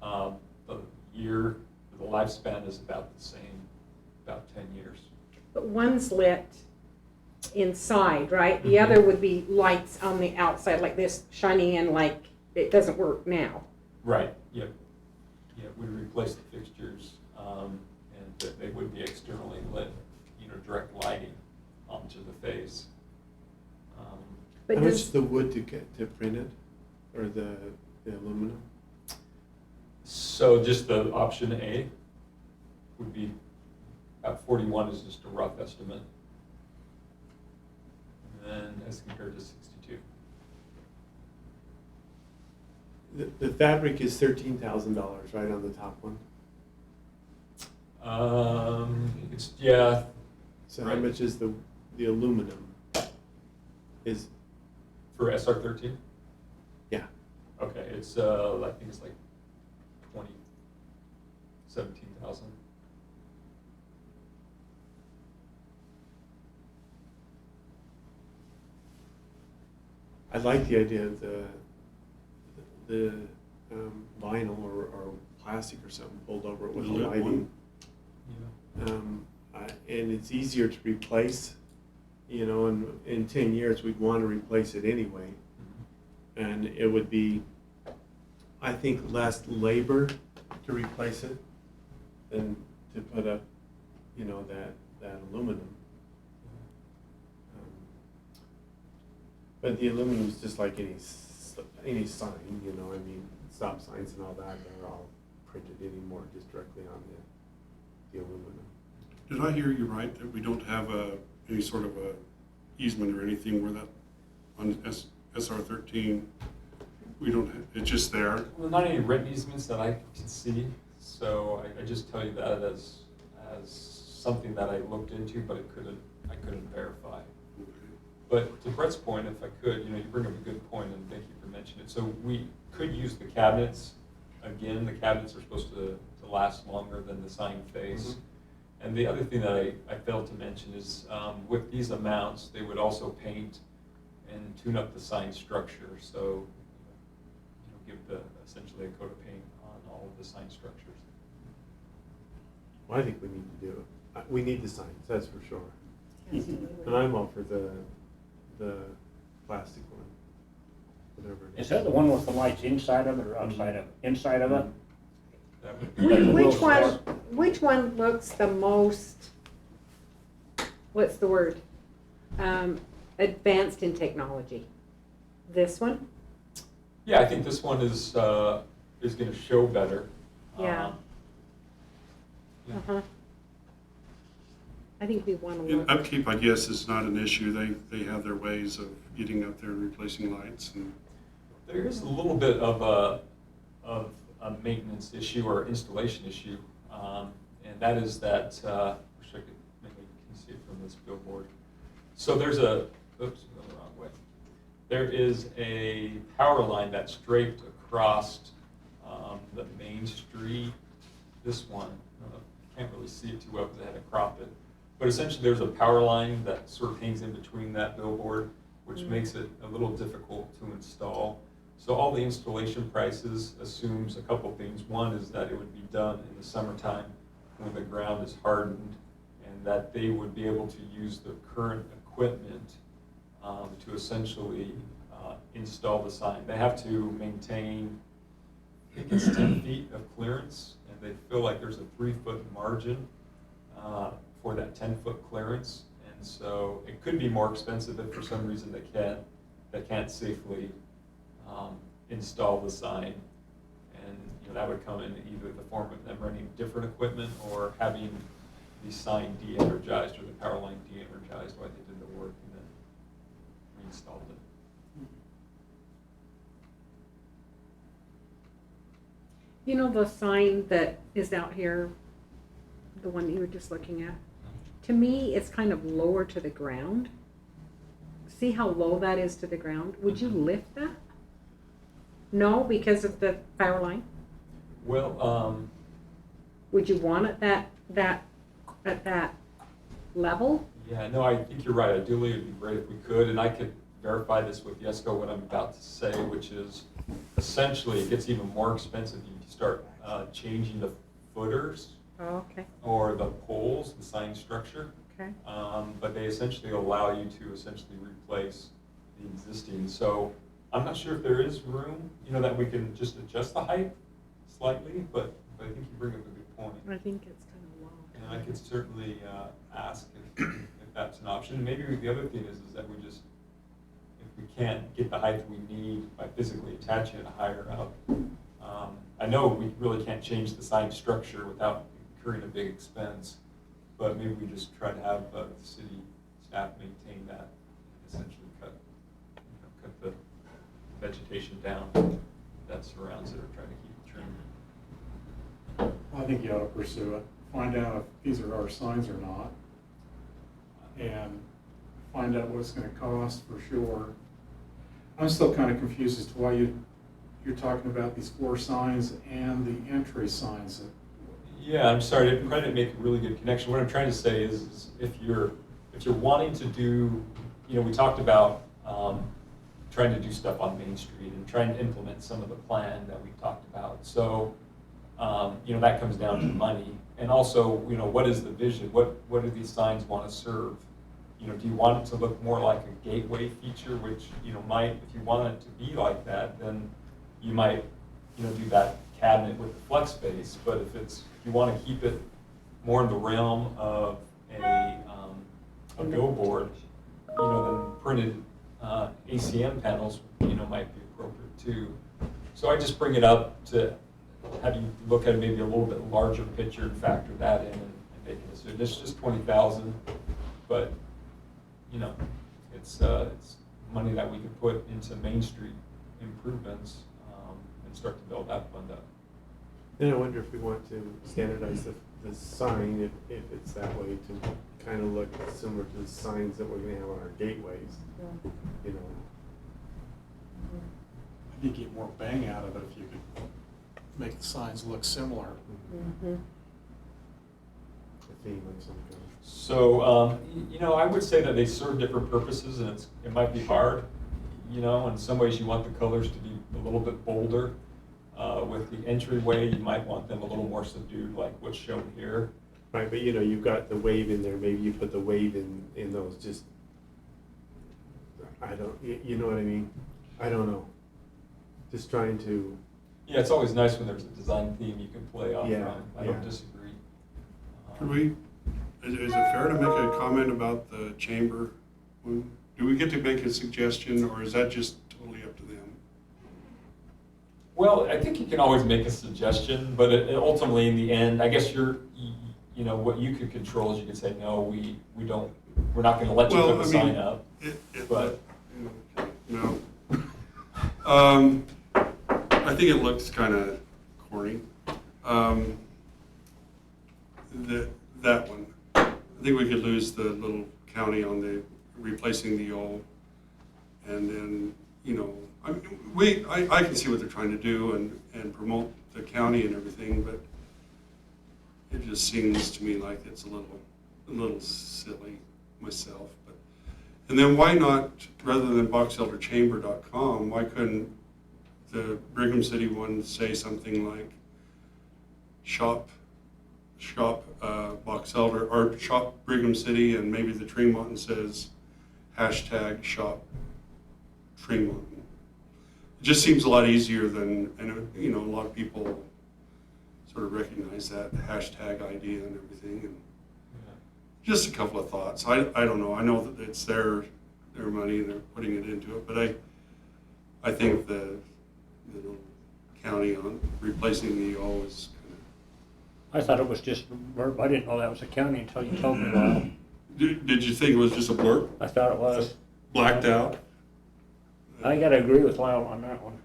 the lifespan is about the same, about 10 years.
But one's lit inside, right? The other would be lights on the outside, like this shining in, like it doesn't work now.
Right, yep. Yeah, we replace the fixtures, and they would be externally lit, direct lighting onto the face.
But
How much
does,
is the wood to print it, or the aluminum?
So just the option A would be about 41 is just a rough estimate. And then as compared to 62.
The fabric is $13,000, right on the top one.
Yeah.
So how
Right.
much is the aluminum? Is
For SR13?
yeah.
Okay, it's I think it's like 17,000.
I like the idea of the vinyl or plastic or something pulled over it with
The
the
lit
lighting.
one?
And it's easier to replace, and in 10 years, we'd want to replace it anyway. And it would be, I think, less labor to replace it than to put up, that aluminum. But the aluminum is just like any sign, I mean, stop signs and all that, they're all printed anymore just directly on the aluminum.
Did I hear you right, that we don't have any sort of a easement or anything where that, on SR13, we don't, it's just there?
Well, not any written easements that I can see, so I just tell you that as something that I looked into, but I couldn't verify. But to Brett's point, if I could, you bring up a good point, and thank you for mentioning it. So we could use the cabinets. Again, the cabinets are supposed to last longer than the sign face.
Mhm.
And the other thing that I failed to mention is with these amounts, they would also paint and tune up the sign structure. So, give essentially a coat of paint on all of the sign structures.
Well, I think we need to do it. We need the signs, that's for sure.
absolutely.
And I'm all for the plastic one, whatever it
Is
is.
that the one with the lights inside of it or outside of it? Inside of it?
That would
Like a
Which
little
one,
store.
which one looks the most, what's the word? Advanced in technology? This one?
Yeah, I think this one is going to show better.
Yeah.
Yeah.
Uh-huh. I think we want to
And
look.
upkeep, I guess, is not an issue. They have their ways of getting up there and replacing lights and.
There is a little bit of a maintenance issue or installation issue, and that is that, wish I could, maybe you can see it from this billboard. So there's oops, I'm going the wrong way. There is a power line that's draped across the main street. This one, I can't really see it too well because I had to crop it. But essentially there's a power line that sort of hangs in between that billboard, which makes it a little difficult to install. So all the installation prices assumes a couple things. One is that it would be done in the summertime when the ground is hardened, and that they would be able to use the current equipment to essentially install the sign. They have to maintain, I think it's 10 feet of clearance, and they feel like there's a 3-foot margin for that 10-foot clearance. And so it could be more expensive if for some reason they can't safely install the sign, and that would come in either the form of them running different equipment or having the sign de-energized or the power line de-energized while they did the work and then reinstalled it.
The sign that is out here, the one that you were just looking at, to me, it's kind of lower to the ground. See how low that is to the ground? Would you lift that? No, because of the power line?
Well,
Would you want it at that level?
yeah, no, I think you're right. Ideally, it'd be great if we could, and I could verify this with Yesco, what I'm about to say, which is essentially it gets even more expensive if you start changing the footers
Oh, okay,
or the poles, the sign structure.
okay.
But they essentially allow you to essentially replace the existing. So I'm not sure if there is room, that we can just adjust the height slightly, but I think you bring up a good point.
I think it's kind of low.
And I could certainly ask if that's an option. Maybe the other thing is that we just, if we can't get the height we need by physically attaching it higher up, I know we really can't change the sign structure without incurring a big expense, but maybe we just try to have the city staff maintain that, essentially cut the vegetation down that surrounds it, or try to keep it trimmed.
I think you ought to pursue it. Find out if these are our signs or not. And find out what it's gonna cost for sure. I'm still kind of confused as to why you're talking about these 4 signs and the entry signs.
Yeah, I'm sorry, I probably didn't make a really good connection. What I'm trying to say is if you're wanting to do, we talked about trying to do stuff on Main Street and trying to implement some of the plan that we talked about. So, that comes down to money. And also, what is the vision? What do these signs want to serve? Do you want it to look more like a gateway feature, which, might, if you want it to be like that, then you might, do that cabinet with the flex space. But if you want to keep it more in the realm of a billboard, then printed ACM panels, might be appropriate too. So I just bring it up to have you look at maybe a little bit larger picture and factor that in and make a decision. It's just 20,000, but it's money that we could put into Main Street improvements and start to build that fund up.
Then I wonder if we want to standardize the sign, if it's that way, to kind of look similar to the signs that we're gonna have on our gateways,
I think you get more bang out of it if you could make the signs look similar.
Mm-hmm.
A theme of some kind.
So, I would say that they serve different purposes, and it might be hard. In some ways you want the colors to be a little bit bolder. With the entryway, you might want them a little more subdued, like what's shown here.
Right, but you've got the wave in there, maybe you put the wave in those, just, I don't, you know what I mean? I don't know. Just trying to.
Yeah, it's always nice when there's a design theme you can play off
Yeah,
from. I don't
yeah.
disagree.
Is it fair to make a comment about the chamber? Do we get to make a suggestion, or is that just totally up to them?
Well, I think you can always make a suggestion, but ultimately, in the end, I guess what you could control is you could say, no, we're not going to let you put the sign up. But
No. I think it looks kind of corny. That one. I think we could lose the little county on the replacing the old, and then I can see what they're trying to do and promote the county and everything, but it just seems to me like it's a little silly myself. But and then why not, rather than boxelderchamber.com, why couldn't the Brigham City one say something like shop Box Elder, or shop Brigham City, and maybe the Tremonton says #shop Tremonton. It just seems a lot easier than, and a lot of people sort of recognize that hashtag idea and everything. And just a couple of thoughts. I don't know. I know that it's their money and they're putting it into it, but I think the county on replacing the O is
I thought it was just a blurb. I didn't know that was a county until you told me about it.
Did you think it was just a blurb?
I thought it was.
Blacked out?
I gotta agree with Lyle on that one.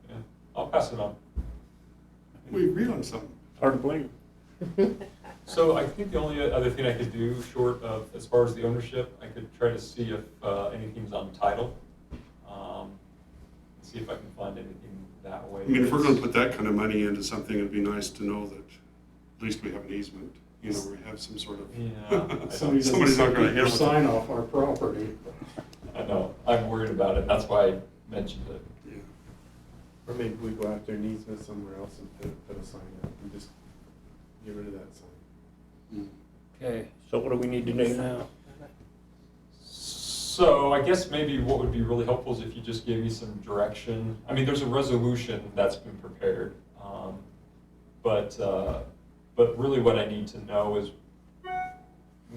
yeah, I'll pass it on.
We agreed on something.
Hard to believe.
So I think the only other thing I could do, short of, as far as the ownership, I could try to see if anything's on title. See if I can find anything that way.
I mean, if we're gonna put that kind of money into something, it'd be nice to know that at least we have an easement. We have some sort of.
Yeah,
Somebody's not gonna
get your
hit
sign off our property.
I know, I'm worried about it, that's why I mentioned it.
Yeah.
Or maybe we go after an easement somewhere else and put a sign up and just get rid of that sign.
Okay, so what do we need to do now?
So I guess maybe what would be really helpful is if you just gave me some direction. I mean, there's a resolution that's been prepared, but really what I need to know is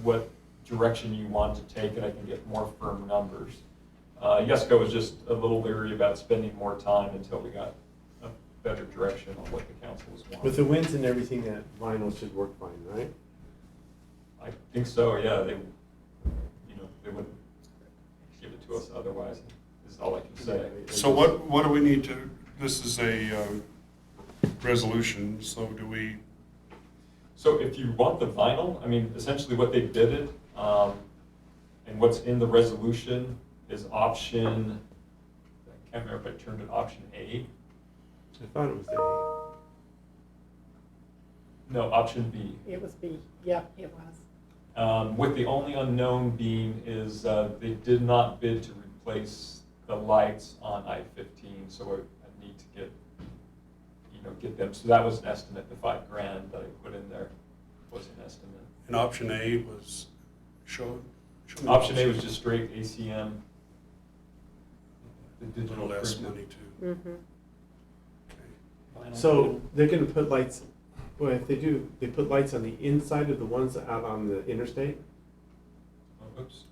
what direction you want to take, and I can get more firm numbers. Yesco was just a little leery about spending more time until we got a better direction on what the council was wanting.
With the winds and everything, that vinyl should work fine, right?
I think so, yeah, they wouldn't give it to us otherwise, is all I can say.
So what do we need to, this is a resolution, so do we,
So if you want the vinyl, I mean, essentially what they bid it, and what's in the resolution is option, I can't remember if I turned it option A.
I thought it was A.
No, option B.
It was B, yep, it was.
With the only unknown being is they did not bid to replace the lights on I-15, so I need to get them. So that was an estimate, the $5,000 that I put in there was an estimate.
and option A was show me
Option A was just straight ACM. The
a
digital
little less
printed.
money too.
Mm-hmm.
Okay.
Vinyl
So
printed.
they're gonna put lights, well, if they do, they put lights on the inside of the ones out on the interstate?
Oh, oops.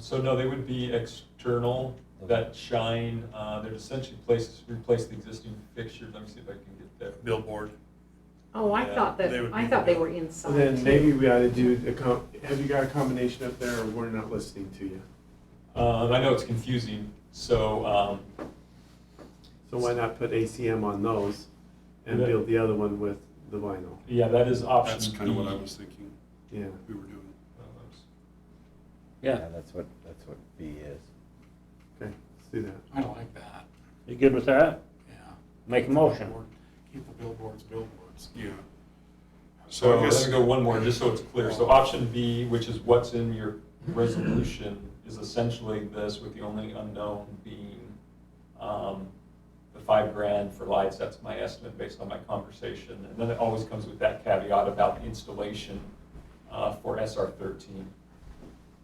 So no, they would be external that shine. They'd essentially replace the existing fixtures. Let me see if I can get that.
Billboard.
Oh, I
Yeah,
thought that,
they would
I
be
thought they
the-
were inside.
Then
too.
maybe we ought to do, have you got a combination up there, or we're not listening to you?
I know it's confusing, so
So why not put ACM on those and
Yeah.
build the other one with the vinyl?
yeah, that is option
That's
B.
kind of what I was thinking
Yeah.
we were doing.
Yeah,
That's what B is.
Okay, let's do that.
I like that,
you good with that?
yeah.
Make a motion.
Keep the billboards.
Yeah.
So
I
let
guess
me go one more, just so it's clear. So option B, which is what's in your resolution, is essentially this, with the only unknown being the $5,000 for lights. That's my estimate based on my conversation. And then it always comes with that caveat about the installation for SR13.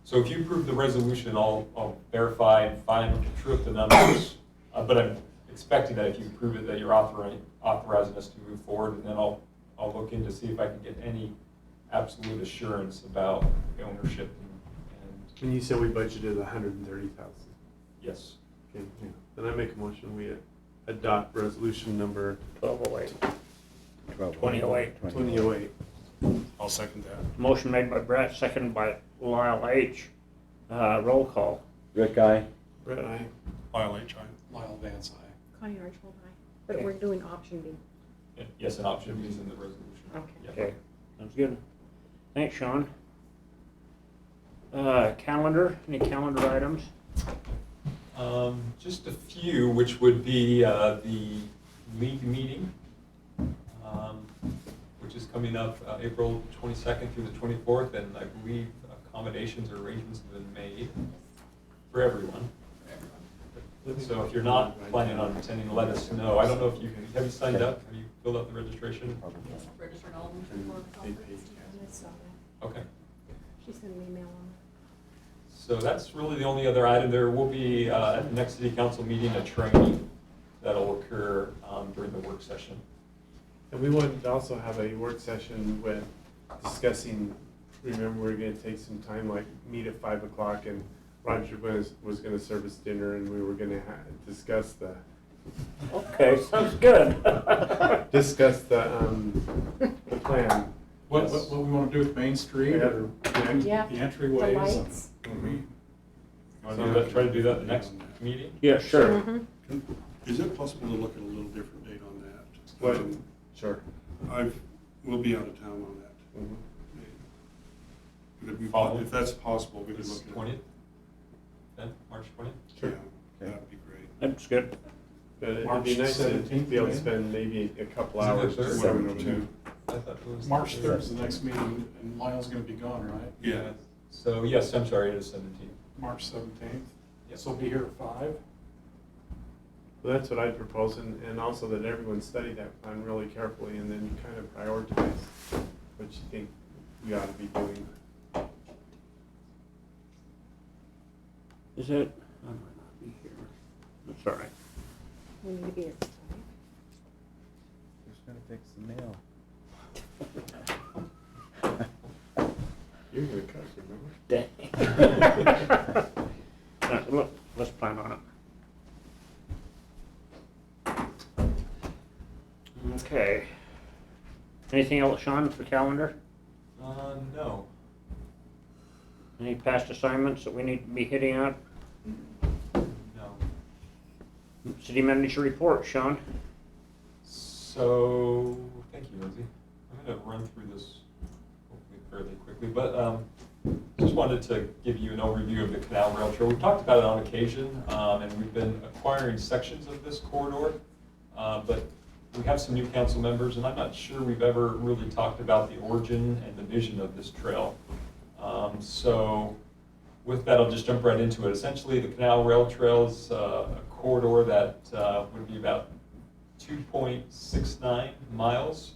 So if you approve the resolution, I'll verify and true up the numbers. But I'm expecting that if you approve it, that you're authorizing us to move forward, and then I'll look in to see if I can get any absolute assurance about the ownership and
And you said we budgeted 130,000.
yes.
Okay, yeah. Then I make a motion, we adopt resolution number
1208.
2008.
2008.
I'll second that.
Motion made by Brett, seconded by Lyle H. Roll call.
Rick, I.
Brett, aye.
Lyle H. I.
Lyle Vance, aye.
Connie Archibald, aye. But we're doing option B.
Yes, an option B is in the resolution.
Okay.
Yeah.
Okay, sounds good. Thanks, Sean. Calendar, any calendar items?
Just a few, which would be the league meeting, which is coming up April 22nd through the 24th, and I believe accommodations or arrangements have been made for everyone. So if you're not planning on attending, let us know. I don't know if have you signed up? Have you filled out the registration?
Registered all of them for the conference.
I saw that.
Okay.
She sent an email on
So that's really the only other item. There will be, at the next city council meeting, a training that'll occur during the work session.
And we wanted to also have a work session with discussing, remember, we're gonna take some time, like, meet at 5 o'clock, and Roger was gonna serve us dinner, and we were gonna discuss the,
Okay, sounds good.
discuss the plan.
What we wanna do with Main Street or
Yeah.
the
the
entryways?
lights.
Want to try to do that at the next meeting?
Yeah, sure.
Mhm.
Is it possible to look at a little different date on that?
What? Sure.
We'll be out of town on that.
Mhm.
Would it be
Follow.
If that's possible, we could
This
look at
20th? Then, March 20th?
Sure.
Yeah, that'd be great.
That's good.
But it'd
March
be nice to
17th,
be able to
right?
spend maybe a couple
Is it the
hours.
third?
just
Whatever,
going over
too.
I thought it was.
March 3rd is the next meeting, and Lyle's gonna be gone, right?
Yeah.
So, yes, I'm sorry, it is 17th.
March 17th.
Yep.
So be here at 5.
Well, that's what I'd propose, and also that everyone study that plan really carefully, and then kind of prioritize what you think we ought to be doing.
Is it? I might not be here. That's all right.
We need to be here.
Who's gonna fix the mail?
You're gonna cook, remember?
Dang. Look, let's plan on it. Okay. Anything else, Sean, for calendar?
No.
Any past assignments that we need to be hitting on?
No.
City manager report, Sean.
So, thank you, Lindsay. I'm gonna run through this hopefully fairly quickly, but just wanted to give you an overview of the Canal Rail Trail. We've talked about it on occasion, and we've been acquiring sections of this corridor, but we have some new council members, and I'm not sure we've ever really talked about the origin and the vision of this trail. So with that, I'll just jump right into it. Essentially, the Canal Rail Trail is a corridor that would be about 2.69 miles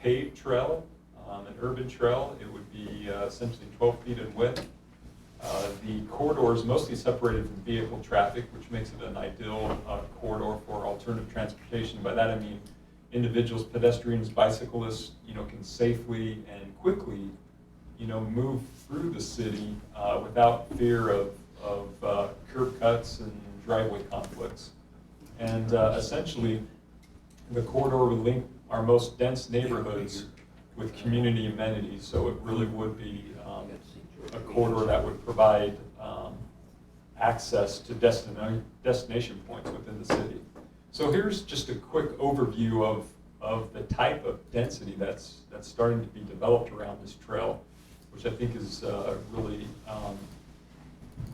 paved trail, an urban trail. It would be essentially 12 feet in width. The corridor is mostly separated from vehicle traffic, which makes it an ideal corridor for alternative transportation. By that I mean individuals, pedestrians, bicyclists, can safely and quickly, move through the city without fear of curb cuts and driveway conflicts. And essentially, the corridor would link our most dense neighborhoods with community amenities, so it really would be a corridor that would provide access to destination points within the city. So here's just a quick overview of the type of density that's starting to be developed around this trail, which I think is really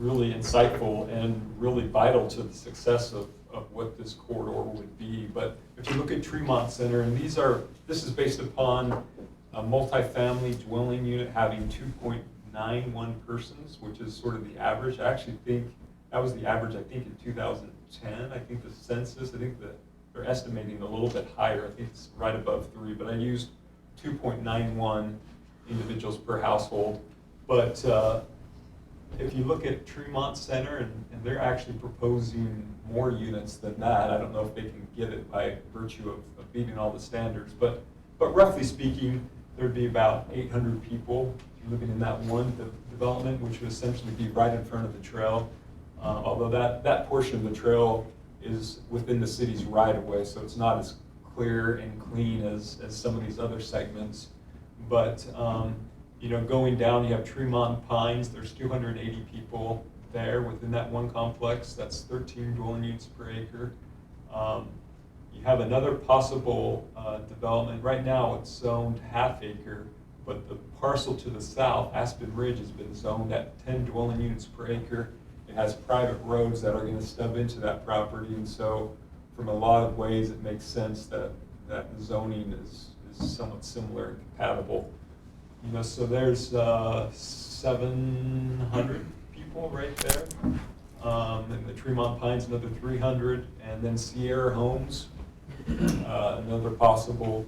insightful and really vital to the success of what this corridor would be. But if you look at Tremonton Center, and this is based upon a multifamily dwelling unit having 2.91 persons, which is sort of the average. I actually think that was the average, in 2010. I think the census, that they're estimating a little bit higher. I think it's right above 3, but I used 2.91 individuals per household. But if you look at Tremonton Center, and they're actually proposing more units than that. I don't know if they can get it by virtue of meeting all the standards, but roughly speaking, there'd be about 800 people living in that one development, which would essentially be right in front of the trail. Although that portion of the trail is within the city's right-of-way, so it's not as clear and clean as some of these other segments. But going down, you have Tremonton Pines. There's 280 people there within that one complex. That's 13 dwelling units per acre. You have another possible development. Right now, it's zoned half acre, but the parcel to the south, Aspen Ridge, has been zoned at 10 dwelling units per acre. It has private roads that are going to stub into that property, and so from a lot of ways, it makes sense that the zoning is somewhat similar and compatible. So there's 700 people right there. And the Tremonton Pines, another 300, and then Sierra Homes, another possible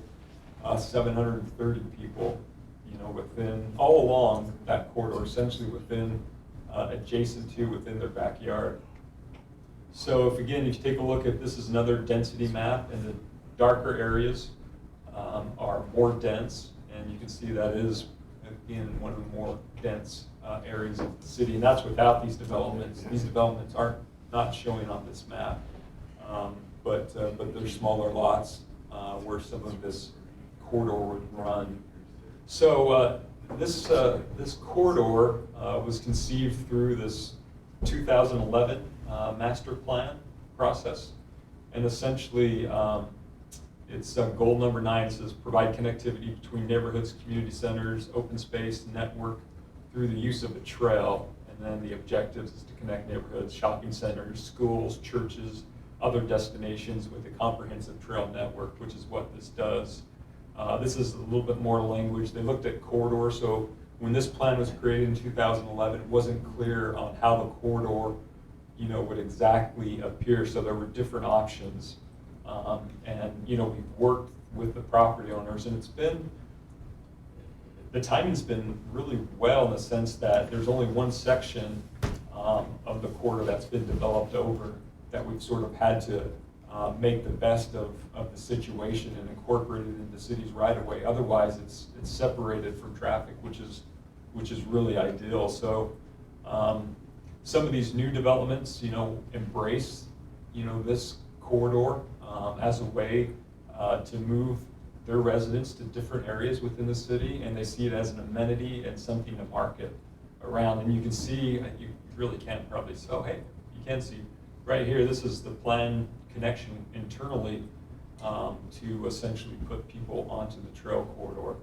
730 people, within, all along that corridor, essentially within, adjacent to, within their backyard. So if you take a look at, this is another density map, and the darker areas are more dense, and you can see that is, again, one of the more dense areas of the city, and that's without these developments. These developments aren't not showing on this map, but they're smaller lots where some of this corridor would run. So this corridor was conceived through this 2011 master plan process, and essentially it's goal number 9. Says provide connectivity between neighborhoods, community centers, open space, network through the use of a trail. And then the objectives is to connect neighborhoods, shopping centers, schools, churches, other destinations with a comprehensive trail network, which is what this does. This is a little bit more language. They looked at corridor, so when this plan was created in 2011, it wasn't clear on how the corridor, would exactly appear. So there were different options. And we've worked with the property owners, and the timing's been really well in the sense that there's only one section of the corridor that's been developed over, that we've sort of had to make the best of the situation and incorporate it into the city's right of way. Otherwise, it's separated from traffic, which is really ideal. So some of these new developments, embrace, this corridor as a way to move their residents to different areas within the city, and they see it as an amenity and something to market around. And you can see, you really can't probably, hey, you can see right here, this is the planned connection internally to essentially put people onto the trail corridor.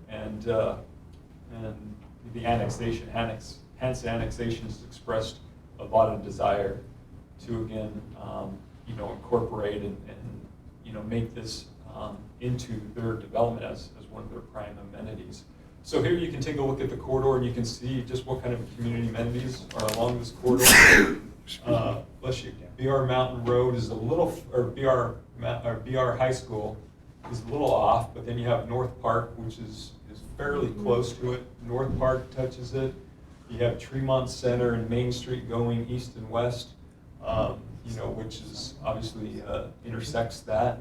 And the annexation, hence annexation has expressed a lot of desire to again, incorporate and make this into their development as one of their prime amenities. So here you can take a look at the corridor and you can see just what kind of community amenities are along this corridor. Bless you. BR Mountain Road is a little, or BR High School is a little off, but then you have North Park, which is fairly close to it. North Park touches it. You have Tremont Center and Main Street going east and west, which is obviously intersects that.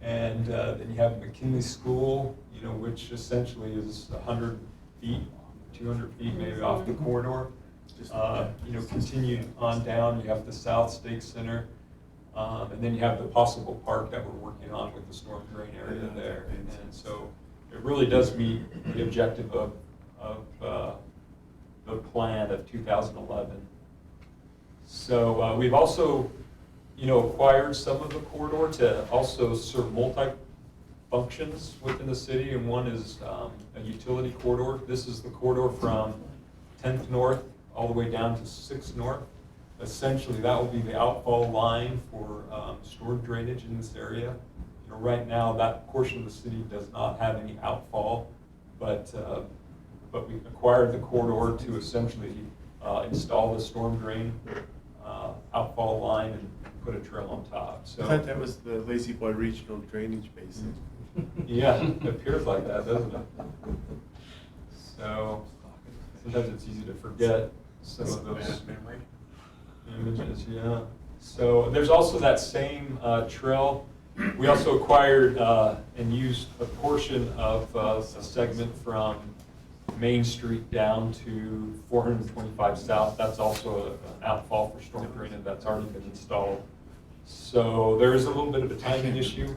And then you have McKinley School, which essentially is 100 feet, 200 feet maybe off the corridor. Continued on down, you have the South State Center, and then you have the possible park that we're working on with the storm drain area there. And so it really does meet the objective of the plan of 2011. So we've also, acquired some of the corridor to also serve multi-functions within the city, and one is a utility corridor. This is the corridor from 10th North all the way down to 6th North. Essentially, that will be the outfall line for storm drainage in this area. Right now, that portion of the city does not have any outfall, but we acquired the corridor to essentially install the storm drain outfall line and put a trail on top. So
I thought that was the Lazy Boy Regional Drainage Basin.
yeah, it appears like that, doesn't it? So sometimes it's easy to forget some of those images. Yeah. So there's also that same trail. We also acquired and used a portion of a segment from Main Street down to 425 South. That's also an outfall for storm drainage that's already been installed. So there is a little bit of a timing issue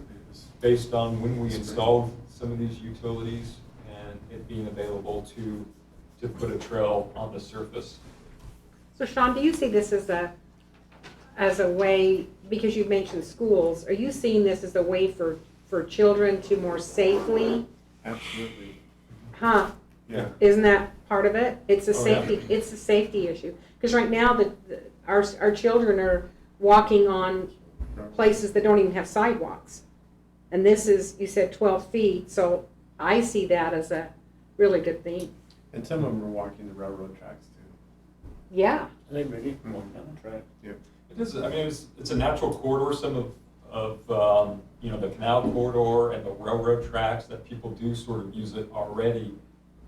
based on when we installed some of these utilities and it being available to put a trail on the surface.
So Sean, do you see this as a way, because you've mentioned schools, are you seeing this as a way for children to more safely?
Absolutely.
Huh?
Yeah.
Isn't that part of it? It's a
Oh,
safety.
yeah.
It's a safety issue. Because right now, our children are walking on places that don't even have sidewalks, and this is, you said 12 feet. So I see that as a really good thing.
And some of them are walking the railroad tracks too.
Yeah.
They really going down the track.
Yep.
It is. I mean, it's a natural corridor. Some of the canal corridor and the railroad tracks that people do sort of use it already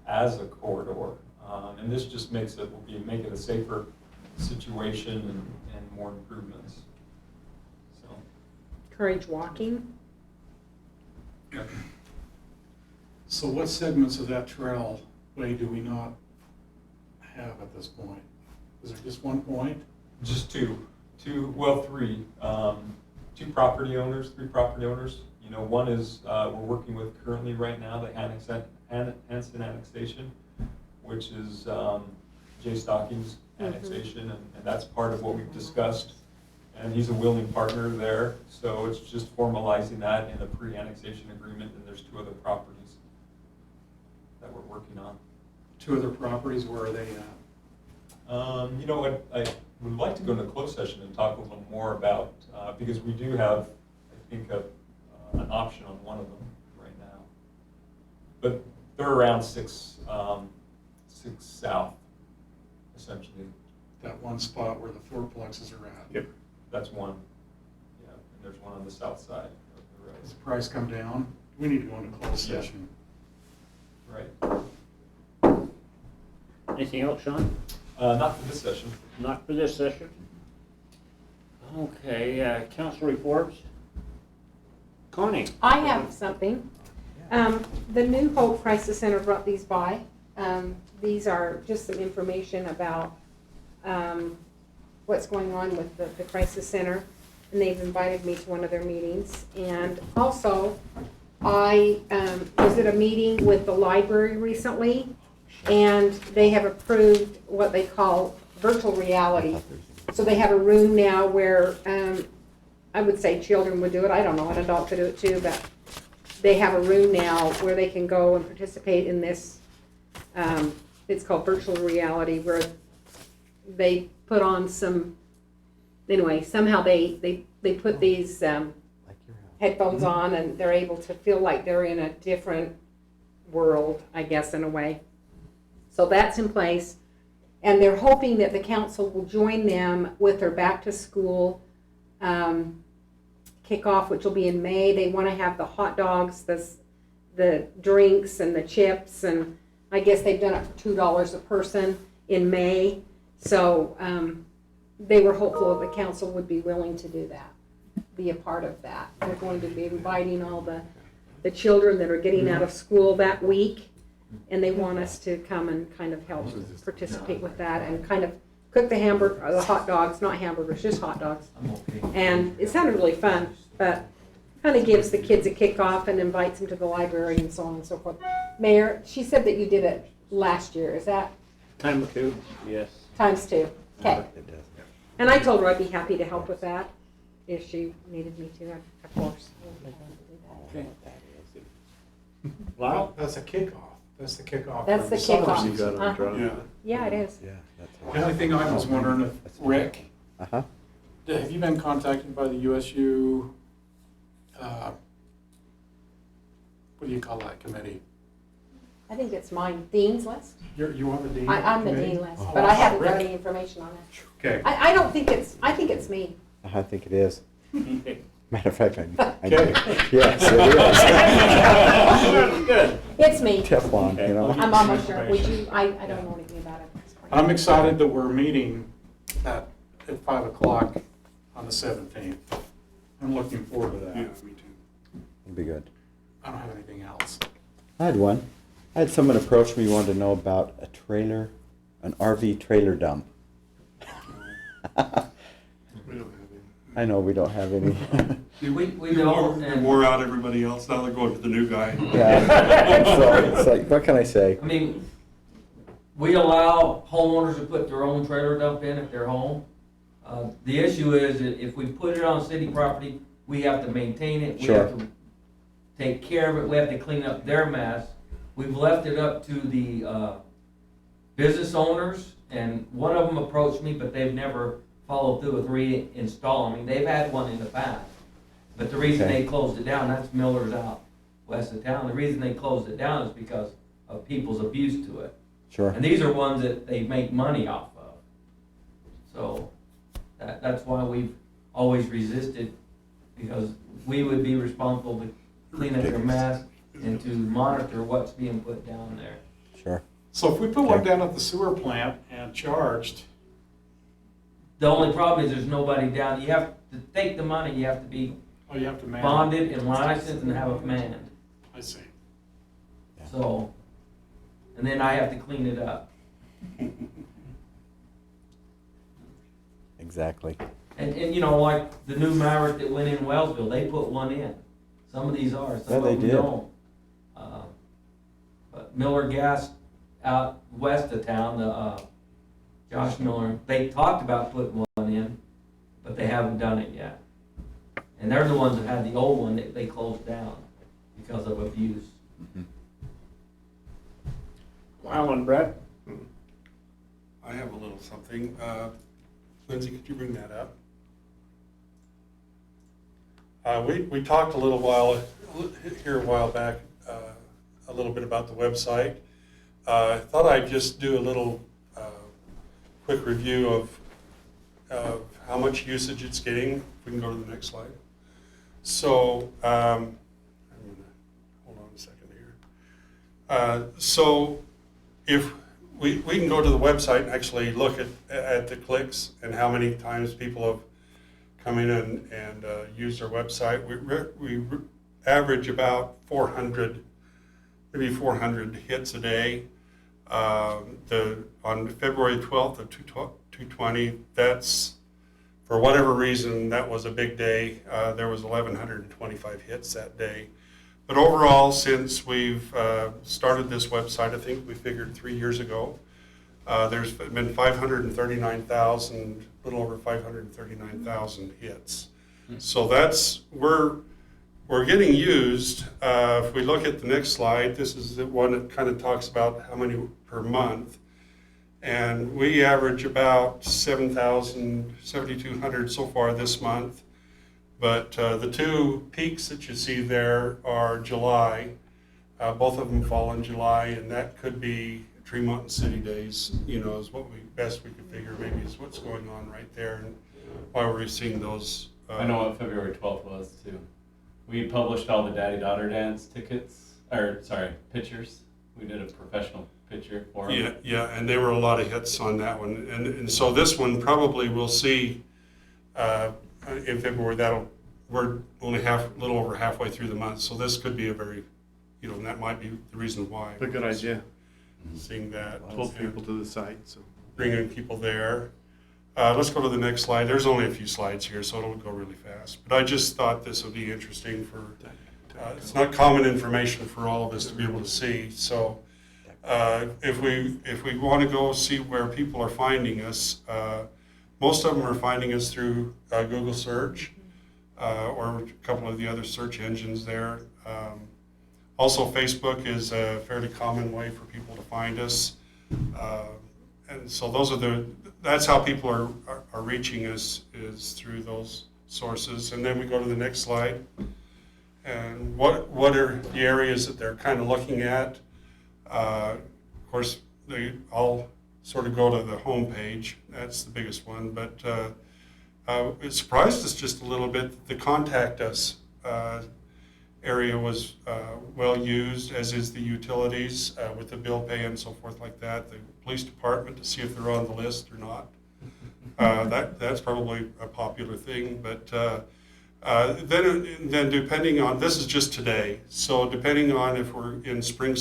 as a corridor, and this just make it a safer situation and more improvements. So.
Encourage walking.
Yeah.
So what segments of that trailway do we not have at this point? Is there just one point?
Just three. 3 property owners. One is we're working with currently right now, the Hanson annexation, which is Jay Stocking's annexation, and that's part of what we've discussed. And he's a willing partner there, so it's just formalizing that in a pre-annexation agreement, and there's 2 other properties that we're working on.
2 other properties, where are they at?
You know what, I would like to go into closed session and talk a little more about, because we do have, I think, an option on one of them right now. But they're around 6 south, essentially.
That one spot where the fourplexes are at?
Yep.
That's one. Yeah, and there's one on the south side of the road.
Does the price come down? We need to go into closed
Yeah.
session.
Right.
Anything else, Sean?
Not for this session.
Not for this session. Okay, council reports. Connie?
I have something. The New Hope Crisis Center brought these by. These are just some information about what's going on with the Crisis Center, and they've invited me to one of their meetings. And also, I was at a meeting with the library recently, and they have approved what they call virtual reality. So they have a room now where I would say children would do it. I don't know, an adult could do it too, but they have a room now where they can go and participate in this. It's called virtual reality, where they put on some. Anyway, somehow they put these headphones on, and they're able to feel like they're in a different world, I guess, in a way. So that's in place. And they're hoping that the council will join them with their back to school kickoff, which will be in May. They want to have the hot dogs, the drinks, and the chips, and I guess they've done it for $2 a person in May. So they were hopeful that the council would be willing to do that, be a part of that. They're going to be inviting all the children that are getting out of school that week, and they want us to come and kind of help participate with that and kind of cook the hot dogs, not hamburgers, just hot dogs. And it sounded really fun, but kind of gives the kids a kickoff and invites them to the library and so on and so forth. Mayor, she said that you did it last year. Is that
Time or two, yes.
times two? Okay. And I told her I'd be happy to help with that if she needed me to, of course.
Okay. Lyle?
That's a kickoff. That's the kickoff.
That's
for
the
summer
kickoff.
season.
Yeah.
Yeah, it is.
Yeah, that's
The only thing I was wondering, if Rick,
Uh-huh.
have you been contacted by the USU, what do you call that committee?
I think it's mine, Dean's list.
You on the dean?
I'm the
committee?
Dean list,
Oh,
but I haven't got
Rick.
any information on it.
Okay.
I don't think I think it's me.
I think it is.
Okay.
Matter of fact, I
Okay.
yes, it
Good.
It's me.
is. Teflon, you know.
I'm almost sure. Would you, I don't know anything about it.
I'm excited that we're meeting at 5 o'clock on the 17th. I'm looking forward to
Yeah,
that.
me too.
It'll be good.
I don't have anything else.
I had one. I had someone approach me, wanted to know about a trailer, an RV trailer dump.
We don't have
I know we don't have any.
We don't,
You
and,
wore out everybody else, now they're going to the new guy.
Yeah. So it's like, what can I say?
I mean, we allow homeowners to put their own trailer dump in at their home. The issue is that if we put it on city property, we have to maintain it, we have
Sure.
to take care of it, we have to clean up their mess. We've left it up to the business owners, and one of them approached me, but they've never followed through with reinstalling. I mean, they've had one in the past, but the reason
Okay.
they closed it down, that's Miller's out west of town. The reason they closed it down is because of people's abuse to it.
Sure.
And these are ones that they make money off of. So that's why we've always resisted, because we would be responsible to clean up their mess and to monitor what's being put down there.
Sure.
So if we put one
Okay.
down at the sewer plant and charged,
The only problem is there's nobody down. You have to take the money, you have to be
you have to man it.
bonded and licensed and have it manned.
I see.
So, and then I have to clean it up.
Exactly.
And you know, like the new Maverick that went in Wellsville, they put one in. Some of these are,
Yeah,
some
they
of them
did.
don't. But Miller Gas out west of town, Josh Miller, they talked about putting one in, but they haven't done it yet. And they're the ones that had the old one that they closed down because of abuse.
Lyle and Brett?
I have a little something. Lindsay, could you bring that up? We talked a little while back, a little bit about the website. I thought I'd just do a little quick review of how much usage it's getting. If we can go to the next slide. So, hold on a second here. So if we can go to the website and actually look at the clicks and how many times people have come in and used our website. We average about 400, maybe 400 hits a day. On February 12th of 2020, that's, for whatever reason, that was a big day. There was 1,125 hits that day. But overall, since we've started this website, I think we figured 3 years ago, there's been 539,000, a little over 539,000 hits. So that's, we're getting used. If we look at the next slide, this is the one that kind of talks about how many per month. And we average about 7,200 so far this month. But the two peaks that you see there are July. Both of them fall in July, and that could be Tremonton City Days, you know, is what best we could figure maybe is what's going on right there and why we're seeing those.
I know what February 12th was too. We published all the daddy-daughter dance pictures. We did a professional picture for them.
Yeah, and there were a lot of hits on that one. And so this one probably we'll see in February. We're only a little over halfway through the month, so this could be a very, you know, and that might be the reason why.
A good idea.
Seeing that.
Pull people to the site, so.
Bringing people there. Let's go to the next slide. There's only a few slides here, so it'll go really fast. But I just thought this would be interesting for, it's not common information for all of us to be able to see. So if we want to go see where people are finding us, most of them are finding us through Google search or a couple of the other search engines there. Also, Facebook is a fairly common way for people to find us. And so that's how people are reaching us, is through those sources. And then we go to the next slide. And what are the areas that they're kind of looking at? Of course, they all sort of go to the home page. That's the biggest one. But it surprised us just a little bit that the contact us area was well used, as is the utilities with the bill pay and so forth like that. The police department, to see if they're on the list or not. That's probably a popular thing. But then depending on, this is just today, so depending on if we're in spring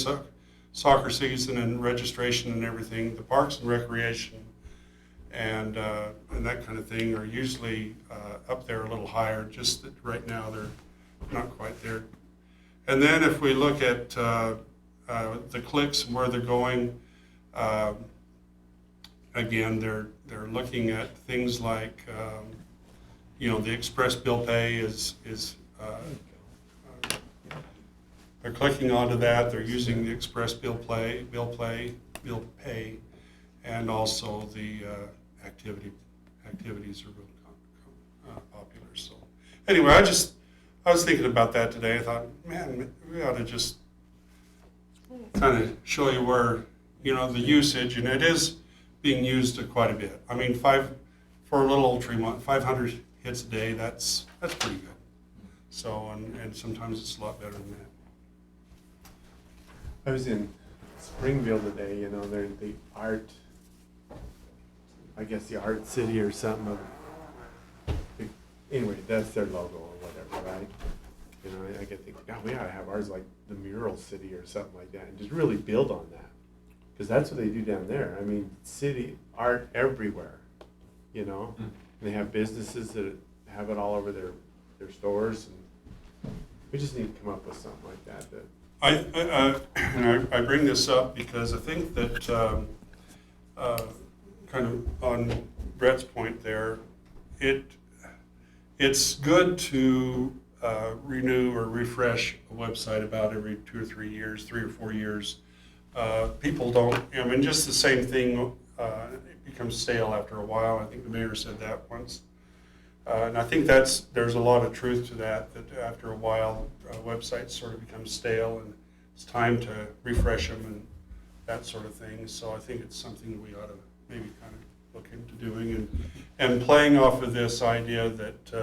soccer season and registration and everything, the Parks and Recreation and that kind of thing are usually up there a little higher, just that right now they're not quite there. And then if we look at the clicks and where they're going, again, they're looking at things like, you know, the express bill pay is they're clicking onto that. They're using the express bill pay, and also the activities are really popular. So anyway, I was thinking about that today. I thought, man, we ought to just kind of show you where, you know, the usage, and it is being used quite a bit. I mean, for a little old Tremont, 500 hits a day, that's pretty good. So, and sometimes it's a lot better than that.
I was in Springville today, you know, they're the art, I guess the art city or something. Anyway, that's their logo or whatever, right? You know, I get thinking, God, we ought to have ours like the mural city or something like that, and just really build on that, because that's what they do down there. I mean, city art everywhere, you know. And they have businesses that have it all over their kind we just need to come up with something like that.
I bring this up because I think that kind of on Brett's point there, it's good to renew or refresh a website about every 2 or 3 years, 3 or 4 years. People don't, I mean, just the same thing, it becomes stale after a while. I think the mayor said that once. And I think there's a lot of truth to that after a while, websites sort of become stale and it's time to refresh them and that sort of thing. So I think it's something that we ought to maybe kind of look into doing and playing off of this idea that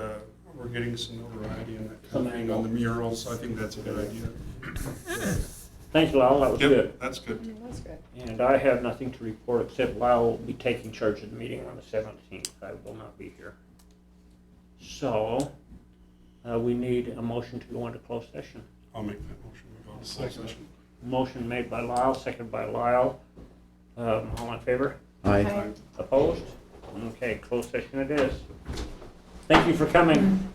we're getting some notoriety and that kind of thing on the murals. I think that's a good idea.
Thanks, Lyle, that was
Yep,
good.
that's good.
That's good.
And I have nothing to report except Lyle will be taking charge of the meeting on the 17th. I will not be here. So, we need a motion to go into closed session.
I'll make that motion. We go to closed session.
Motion made by Lyle, seconded by Lyle. All in favor?
Aye.
Opposed? Okay, closed session it is. Thank you for coming.